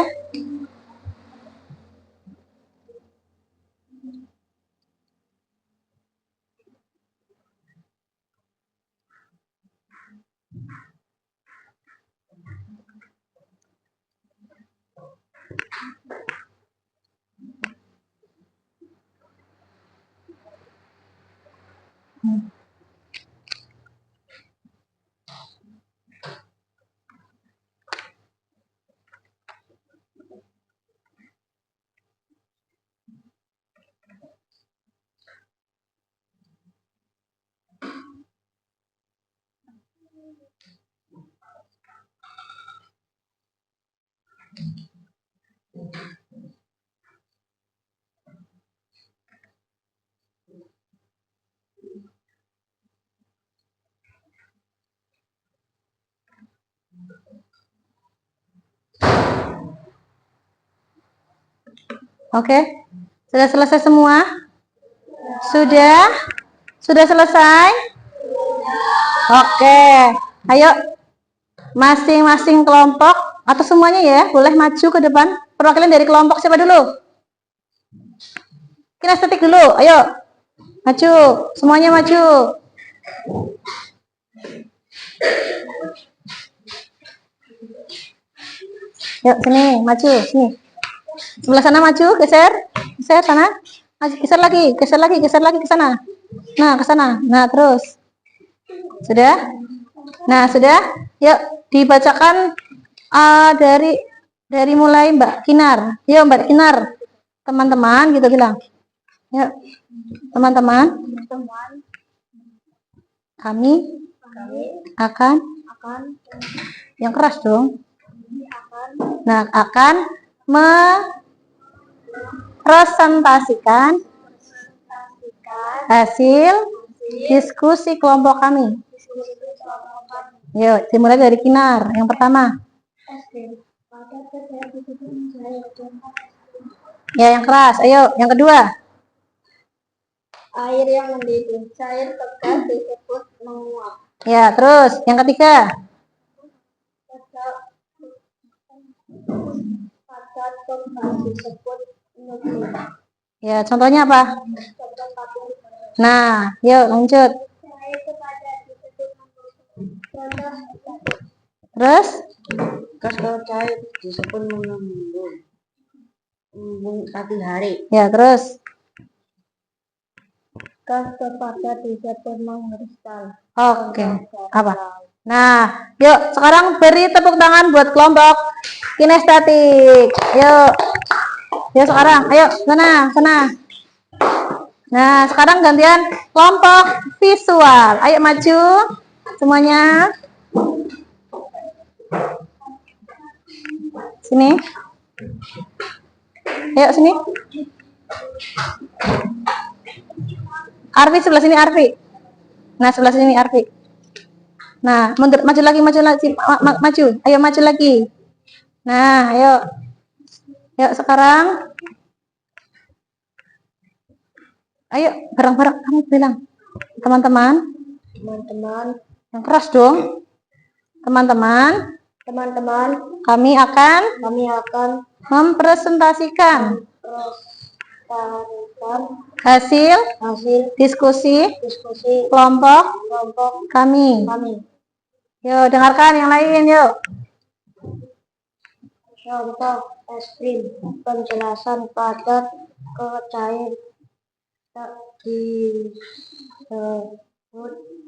Speaker 1: Oke. Sudah selesai semua? Sudah? Sudah selesai? Oke. Ayo. Masing-masing kelompok atau semuanya ya, boleh maju ke depan. Perwakilan dari kelompok siapa dulu? Kinestetik dulu. Ayo. Maju. Semuanya maju. Yuk, sini, maju, sini. Sebelah sana maju, geser. Geser sana. Maju, geser lagi ke sana. Nah, ke sana. Nah, terus. Sudah? Nah, sudah? Yuk, dibacakan dari mulai Mbak Kinar. Yuk, Mbak Kinar. Teman-teman, gitu bilang. Yuk, teman-teman. Kami akan yang keras dong. Nah, akan mepresentasikan hasil diskusi kelompok kami. Yuk, dimulai dari Kinar. Yang pertama. Ya, yang keras. Ayo, yang kedua.
Speaker 3: Air yang mendidih, cair tegas disebut menguap.
Speaker 1: Ya, terus yang ketiga.
Speaker 3: Padat tegas disebut nuklir.
Speaker 1: Ya, contohnya apa? Nah, yuk lanjut.
Speaker 3: Cair kepada disebut contoh.
Speaker 1: Terus?
Speaker 4: Gas kalau cair disebut mengembung pagi hari.
Speaker 1: Ya, terus.
Speaker 3: Gas kepada disebut mengkristal.
Speaker 1: Oke. Apa? Nah, yuk sekarang beri tepuk tangan buat kelompok kinestetik. Yuk. Yuk sekarang, ayo sana. Nah, sekarang gantian kelompok visual. Ayo maju semuanya. Sini. Ayo sini. Arfi sebelah sini, Arfi. Nah, sebelah sini Arfi. Nah, mundur, maju lagi. Maju. Ayo maju lagi. Nah, ayo. Yuk sekarang. Ayo, bareng-bareng kamu bilang. Teman-teman. Yang keras dong. Teman-teman, kami akan mempresentasikan hasil diskusi kelompok kami. Yuk, dengarkan yang lain, yuk.
Speaker 3: Contoh es krim, penjelasan padat ke cair disebut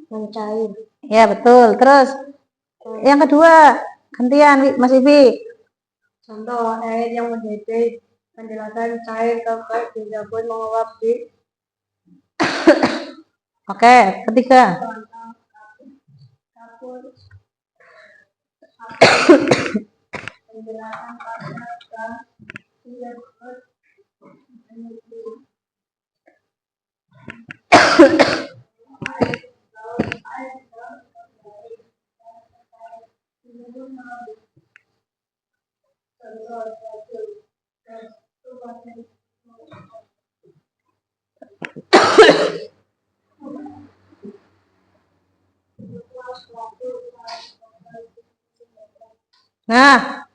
Speaker 3: mencair.
Speaker 1: Ya, betul. Terus yang kedua, gantian Mas Ibi.
Speaker 3: Contoh air yang mendidih, penjelasan cair tegas disebut menguap di.
Speaker 1: Oke, ketiga.
Speaker 3: Penjelasan padat disebut
Speaker 1: Nah,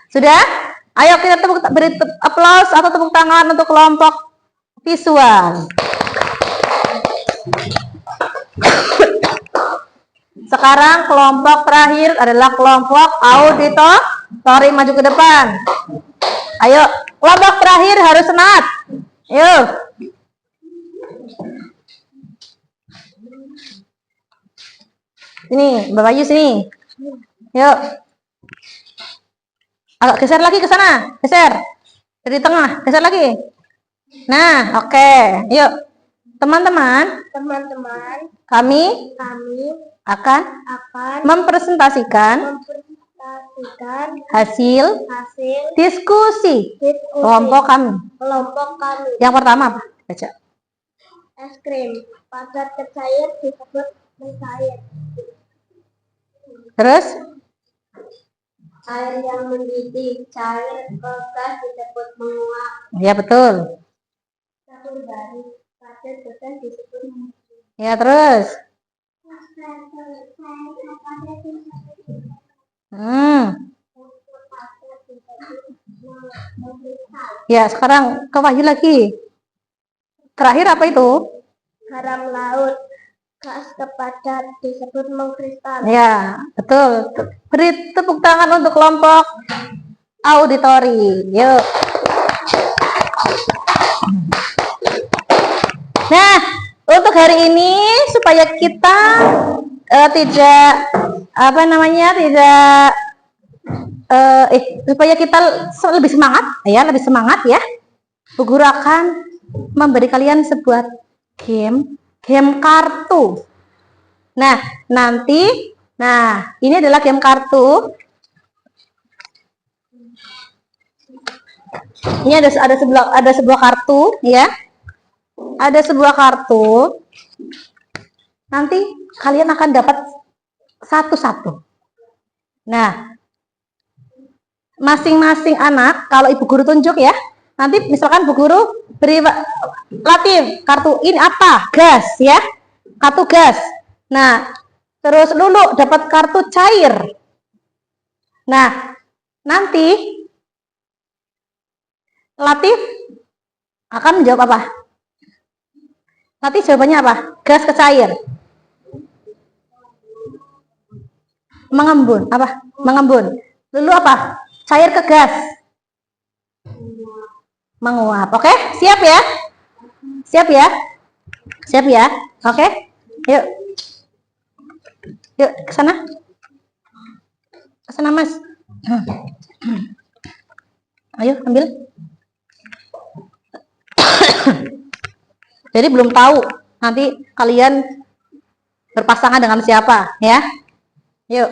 Speaker 1: sudah? Ayo kita beri aplaus atau tepuk tangan untuk kelompok visual. Sekarang kelompok terakhir adalah kelompok auditori. Maju ke depan. Ayo, kelompok terakhir harus senat. Ayo. Sini, Mbak Bayu sini. Yuk. Agak geser lagi ke sana. Geser. Dari tengah, geser lagi. Nah, oke. Yuk. Teman-teman, kami akan mempresentasikan hasil diskusi kelompok kami. Yang pertama apa? Baca.
Speaker 3: Es krim, padat ke cair disebut mencair.
Speaker 1: Terus?
Speaker 3: Air yang mendidih, cair ke gas disebut menguap.
Speaker 1: Ya, betul.
Speaker 3: Campur garis, padat ke gas disebut mencair.
Speaker 1: Ya, terus? Ya, sekarang ke Wahyu lagi. Terakhir apa itu?
Speaker 3: Garam laut, gas kepadat disebut mengkristal.
Speaker 1: Ya, betul. Beri tepuk tangan untuk kelompok auditori. Yuk. Nah, untuk hari ini supaya kita tidak apa namanya tidak supaya kita lebih semangat ya, Bu Guru akan memberi kalian sebuah game kartu. Nah ini adalah game kartu. Ini ada sebuah kartu ya, ada sebuah kartu. Nanti kalian akan dapat satu-satu. Nah, masing-masing anak, kalau Ibu Guru tunjuk ya, nanti misalkan Bu Guru beri Latif, kartu ini apa? Gas ya, kartu gas. Nah, terus Lulu dapat kartu cair. Nah, nanti Latif akan menjawab apa? Nanti jawabannya apa? Gas ke cair. Mengembun, apa? Mengembun. Lulu apa? Cair ke gas. Menguap. Oke, siap ya? Siap ya? Siap ya? Oke. Yuk. Yuk ke sana. Ke sana, Mas. Ayo, ambil. Jadi belum tahu nanti kalian berpasangan dengan siapa ya. Yuk.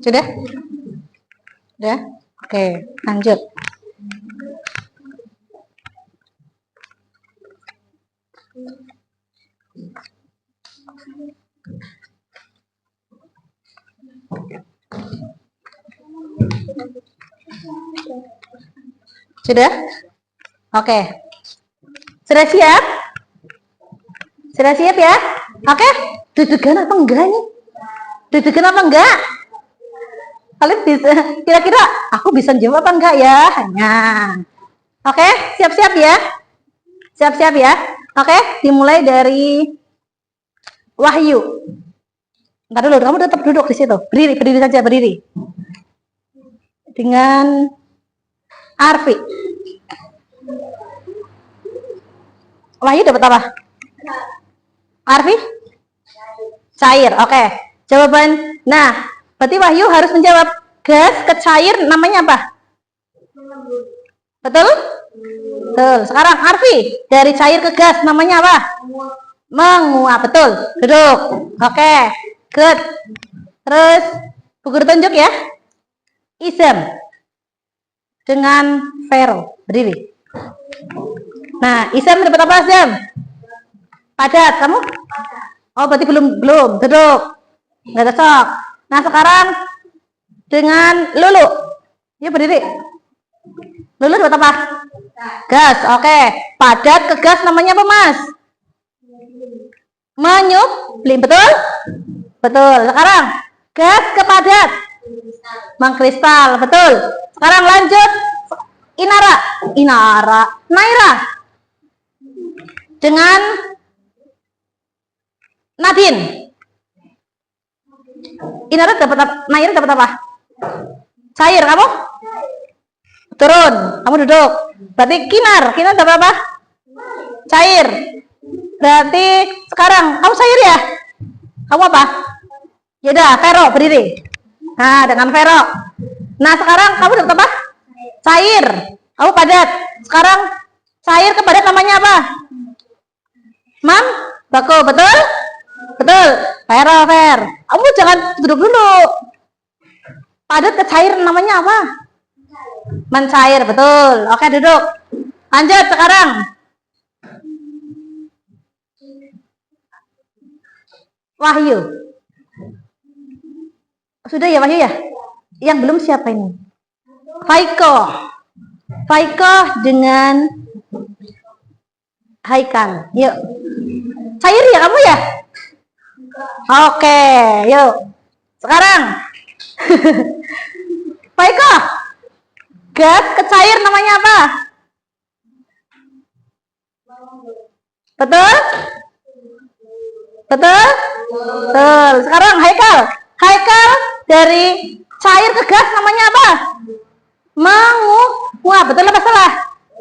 Speaker 1: Sudah? Sudah? Oke, lanjut. Sudah? Oke. Sudah siap? Sudah siap ya? Oke. Deg-degan apa enggak nih? Deg-degan apa enggak? Kalian bisa, kira-kira aku bisa jawab apa enggak ya? Nah. Oke, siap-siap ya? Siap-siap ya? Oke, dimulai dari Wahyu. Ntar dulu, kamu tetap duduk di situ. Berdiri saja, berdiri. Dengan Arfi. Wahyu dapat apa? Arfi? Cair. Oke. Jawaban. Nah, berarti Wahyu harus menjawab gas ke cair namanya apa? Betul? Betul. Sekarang Arfi, dari cair ke gas namanya apa? Menguap. Betul. Duduk. Oke. Good. Terus Bu Guru tunjuk ya. Isam dengan Vero. Berdiri. Nah, Isam dapat apa, Isam? Padat. Kamu? Oh, berarti belum. Duduk. Nggak cocok. Nah, sekarang dengan Lulu. Yuk berdiri. Lulu dapat apa? Gas. Oke. Padat ke gas namanya apa, Mas? Menyublim. Betul? Betul. Sekarang gas ke padat. Mengkristal. Betul. Sekarang lanjut. Naira dengan Nadine. Naira dapat apa? Cair. Kamu? Turun. Kamu duduk. Berarti Kinar dapat apa? Cair. Berarti sekarang kamu cair ya? Kamu apa? Yaudah, Vero berdiri. Nah, dengan Vero. Nah, sekarang kamu dapat apa? Cair. Kamu padat. Sekarang cair ke padat namanya apa? Mam? Bako. Betul? Betul. Ver. Kamu jangan duduk dulu. Padat ke cair namanya apa? Mencair. Betul. Oke, duduk. Lanjut sekarang. Wahyu. Sudah ya Wahyu ya? Yang belum siapa ini? Faiko dengan Haikal. Yuk. Cair ya kamu ya? Oke, yuk. Sekarang. Faiko. Gas ke cair namanya apa? Betul? Betul? Betul. Sekarang Haikal dari cair ke gas namanya apa? Menguap. Betul apa salah?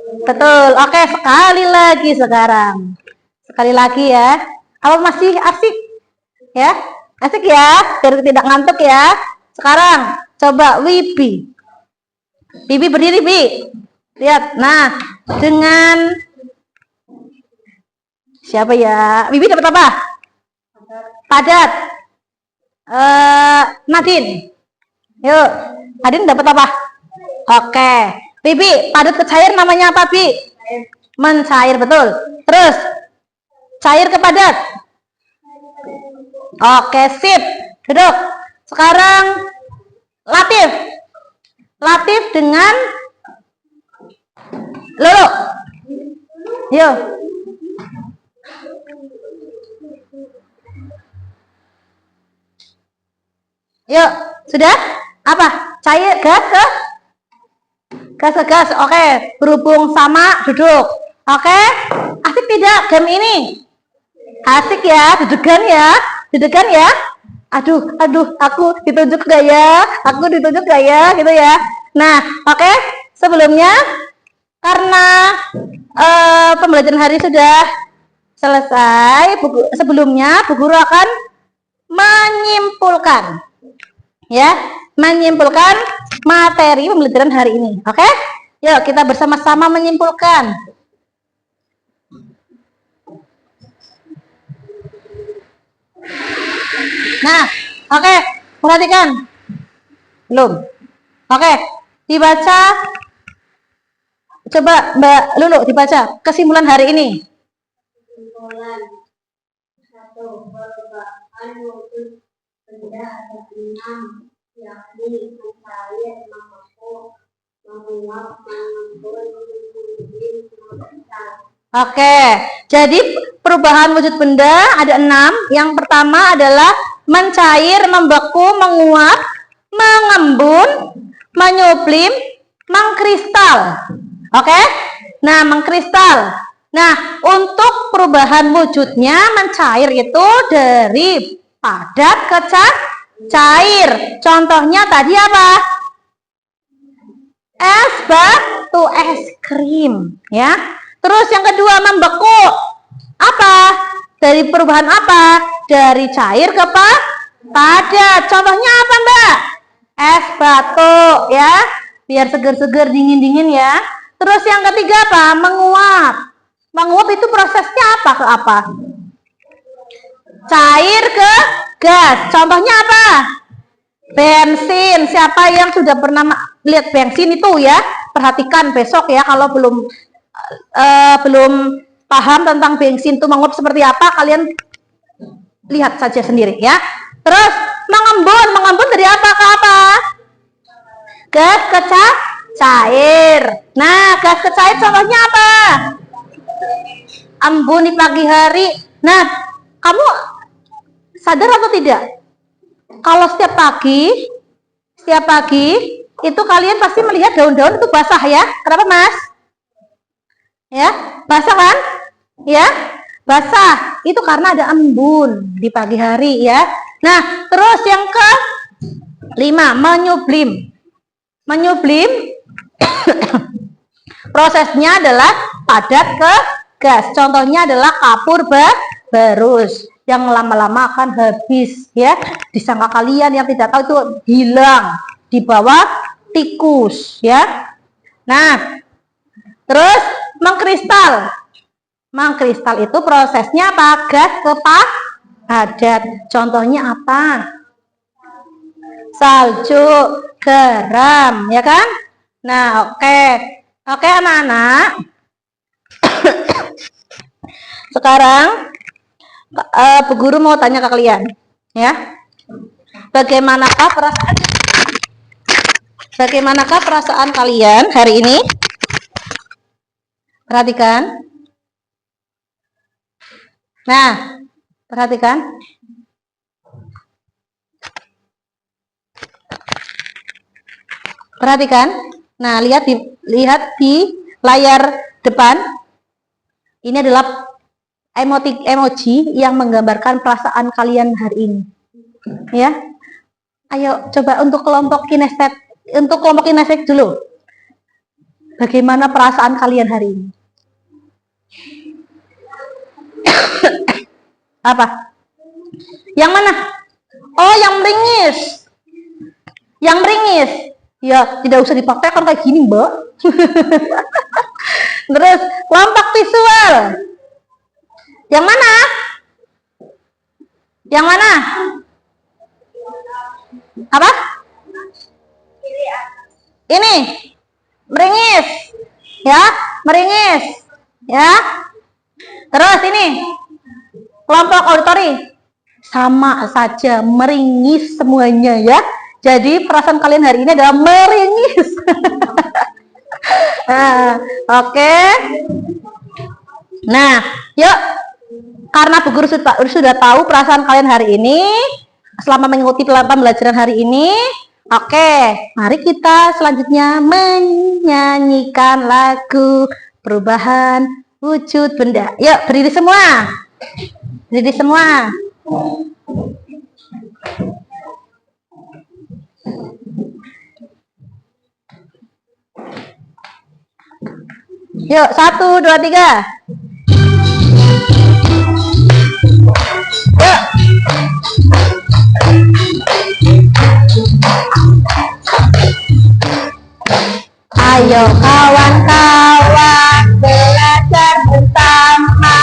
Speaker 1: Betul. Oke, sekali lagi sekarang. Sekali lagi ya. Apa masih asik? Ya? Asik ya? Biar tidak ngantuk ya. Sekarang coba Wibi. Bibi berdiri, Bi. Lihat. Nah, dengan siapa ya? Bibi dapat apa? Padat. Nadine. Yuk, Nadine dapat apa? Oke. Bibi, padat ke cair namanya apa, Bi? Mencair, betul. Terus, cair ke padat. Oke, sip. Duduk. Sekarang, Latif. Latif dengan Lulu. Yuk. Yuk, sudah? Apa? Cair, gas ke? Gas ke gas. Oke, berhubung sama, duduk. Oke, asik tidak game ini? Asik ya, dudukan ya. Dudukan ya. Aduh, aku ditunjuk gak ya? Aku ditunjuk gak ya? Gitu ya. Nah, oke, sebelumnya karena pembelajaran hari sudah selesai, sebelumnya Bu Guru akan menyimpulkan ya, menyimpulkan materi pembelajaran hari ini. Oke? Yuk kita bersama-sama menyimpulkan. Nah, oke, perhatikan. Belum. Oke, dibaca. Coba Mbak Lulu dibaca kesimpulan hari ini.
Speaker 3: Kesimpulan 1. Perubahan wujud benda ada 6, yakni mencair, membeku, menguap, mengembun, mengumpul, membesar.
Speaker 1: Oke, jadi perubahan wujud benda ada 6. Yang pertama adalah mencair, membeku, menguap, mengembun, menyublim, mengkristal. Oke, nah mengkristal. Nah, untuk perubahan wujudnya mencair itu dari padat ke cair. Contohnya tadi apa? Es batu, es krim, ya. Terus yang kedua membeku. Apa? Dari perubahan apa? Dari cair ke padat. Contohnya apa, Mbak? Es batu, ya. Biar seger-seger, dingin-dingin ya. Terus yang ketiga apa? Menguap. Menguap itu prosesnya apa ke apa? Cair ke gas. Contohnya apa? Bensin. Siapa yang sudah pernah lihat bensin itu ya? Perhatikan besok ya, kalau belum paham tentang bensin itu menguap seperti apa, kalian lihat saja sendiri ya. Terus mengembun dari apa ke apa? Gas ke cair. Nah, gas ke cair contohnya apa? Embun di pagi hari. Nah, kamu sadar atau tidak? Kalau setiap pagi itu kalian pasti melihat daun-daun itu basah ya. Kenapa, Mas? Ya, basah kan? Ya, basah. Itu karena ada embun di pagi hari ya. Nah, terus yang ke-5, menyublim. Menyublim prosesnya adalah padat ke gas. Contohnya adalah kapur barus yang lama-lama akan habis ya. Disangka kalian yang tidak tahu itu hilang di bawah tikus ya. Nah, terus mengkristal. Mengkristal itu prosesnya apa? Gas ke padat. Contohnya apa? Salju, garam, ya kan? Nah, oke. Oke, anak-anak. Sekarang Bu Guru mau tanya ke kalian, ya. Bagaimanakah perasaan kalian hari ini? Perhatikan. Nah, perhatikan. Perhatikan. Nah, lihat di layar depan. Ini adalah emoji yang menggambarkan perasaan kalian hari ini. Ya. Ayo coba untuk kelompok kinestetik dulu. Bagaimana perasaan kalian hari ini? Apa? Yang mana? Oh, yang meringis. Yang meringis. Ya, tidak usah dipraktekkan kayak gini, Mbak. Terus, kelompok visual. Yang mana? Yang mana? Apa? Ini. Meringis. Ya, meringis. Ya. Terus ini. Kelompok auditori. Sama saja, meringis semuanya ya. Jadi perasaan kalian hari ini adalah meringis. Nah, oke. Nah, yuk. Karena Bu Guru sudah tahu perasaan kalian hari ini selama mengikuti pembelajaran hari ini. Oke, mari kita selanjutnya menyanyikan lagu Perubahan Wujud Benda. Yuk, berdiri semua. Berdiri semua. Yuk, 1, 2, 3. Yuk. Ayo kawan-kawan belajar bersama,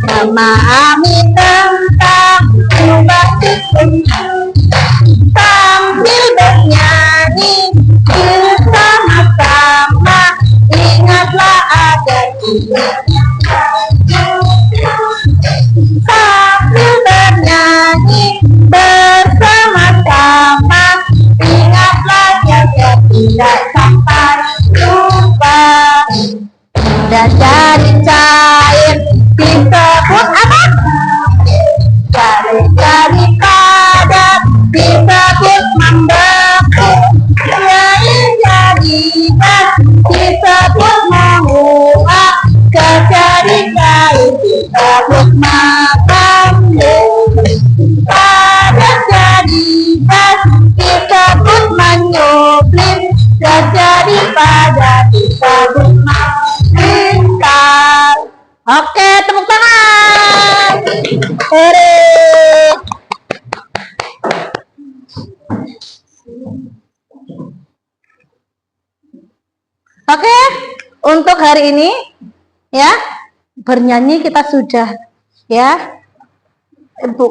Speaker 1: memahami tentang ubah sistem sambil bernyanyi bersama-sama. Ingatlah agar kita sambil bernyanyi bersama-sama. Ingatlah jaga tidak sampai lupa. Dan jadi cair disebut apa? Jadi padat disebut membeku. Jadi gas disebut menguap. Jadi cair disebut mengandung. Padat jadi gas disebut menyuplir. Jadi padat disebut mengikat. Oke, tepuk tangan. Hore. Oke, untuk hari ini ya, bernyanyi kita sudah ya.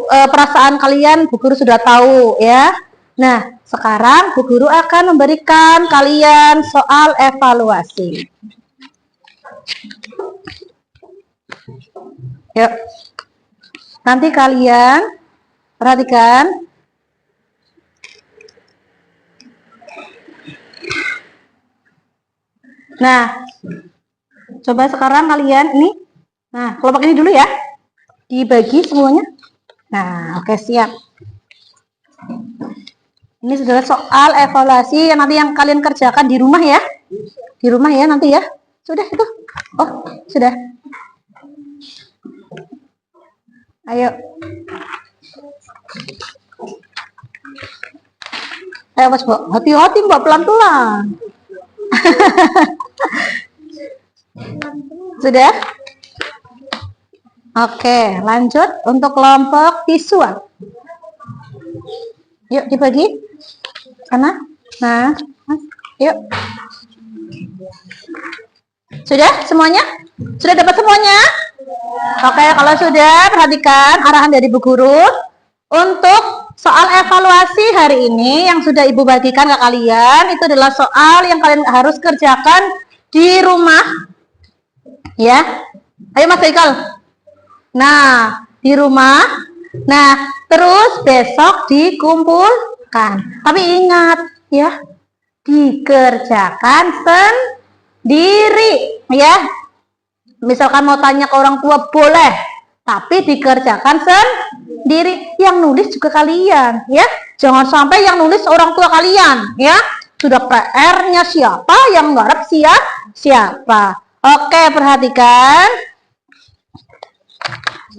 Speaker 1: Perasaan kalian Bu Guru sudah tahu ya. Nah, sekarang Bu Guru akan memberikan kalian soal evaluasi. Yuk. Nanti kalian perhatikan. Nah, coba sekarang kalian ini. Nah, kelompok ini dulu ya. Dibagi semuanya. Nah, oke, siap. Ini adalah soal evaluasi yang nanti yang kalian kerjakan di rumah ya. Di rumah ya nanti ya. Sudah itu. Oh, sudah. Ayo. Ayo Mas, Mbak. Hati-hati Mbak, pelan-pelan. Sudah? Oke, lanjut untuk kelompok visual. Yuk dibagi. Sana. Nah, yuk. Sudah semuanya? Sudah dapat semuanya? Oke, kalau sudah, perhatikan arahan dari Bu Guru. Untuk soal evaluasi hari ini yang sudah Ibu bagikan ke kalian, itu adalah soal yang kalian harus kerjakan di rumah. Ya. Ayo Mas Haikal. Nah, di rumah. Nah, terus besok dikumpulkan. Tapi ingat ya, dikerjakan sendiri ya. Misalkan mau tanya ke orang tua boleh, tapi dikerjakan sendiri. Yang nulis juga kalian ya. Jangan sampai yang nulis orang tua kalian ya. Sudah PR-nya siapa, yang garap siapa. Oke, perhatikan.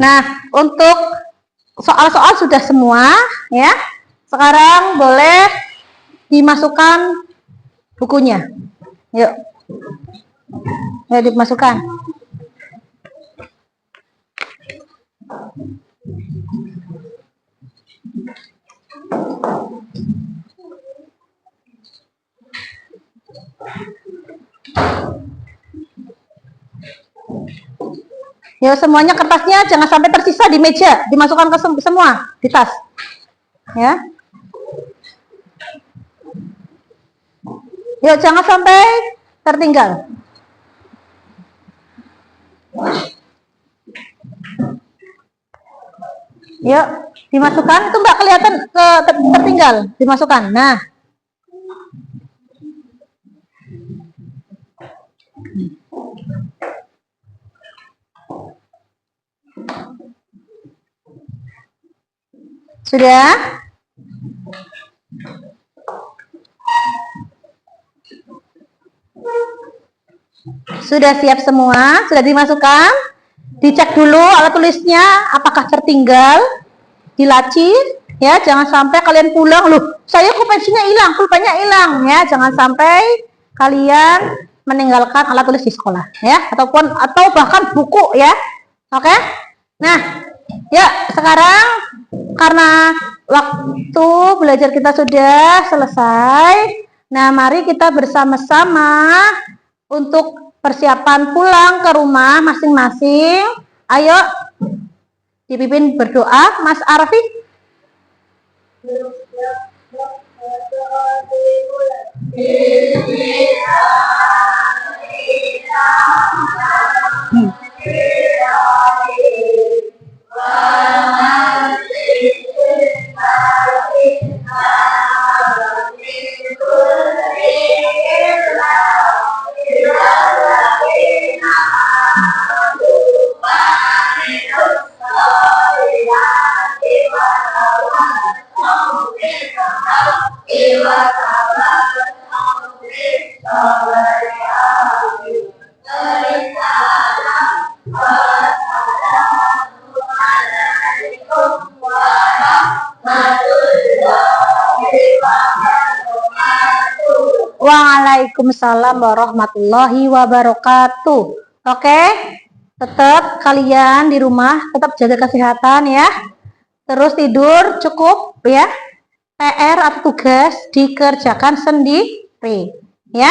Speaker 1: Nah, untuk soal-soal sudah semua ya. Sekarang boleh dimasukkan bukunya. Yuk. Ya, dimasukkan. Ya, semuanya kertasnya jangan sampai tersisa di meja, dimasukkan ke semua di tas. Ya. Yuk, jangan sampai tertinggal. Yuk, dimasukkan. Itu Mbak kelihatan tertinggal, dimasukkan. Nah. Sudah? Sudah siap semua? Sudah dimasukkan? Dicek dulu alat tulisnya apakah tertinggal di laci, ya. Jangan sampai kalian pulang, loh, saya kok pensinya hilang, pulpennya hilang, ya. Jangan sampai kalian meninggalkan alat tulis di sekolah, ya, atau bahkan buku, ya. Oke? Nah, ya, sekarang karena waktu belajar kita sudah selesai. Nah, mari kita bersama-sama untuk persiapan pulang ke rumah masing-masing. Ayo dipimpin berdoa, Mas Arfi. Waalaikumsalam warahmatullahi wabarakatuh. Oke, tetap kalian di rumah tetap jaga kesehatan, ya. Terus tidur cukup, ya. PR atau tugas dikerjakan sendiri, ya.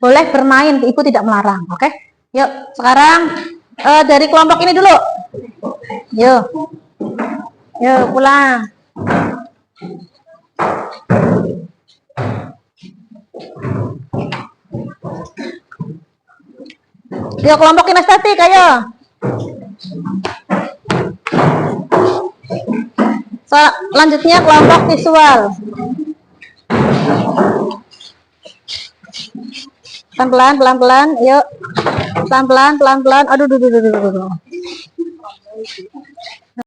Speaker 1: Boleh bermain, ibu tidak melarang. Oke, yuk sekarang dari kelompok ini dulu. Yuk pulang. Yuk kelompok kinestetik, ayo. Selanjutnya kelompok visual. Pelan-pelan, yuk. Pelan-pelan. Aduh.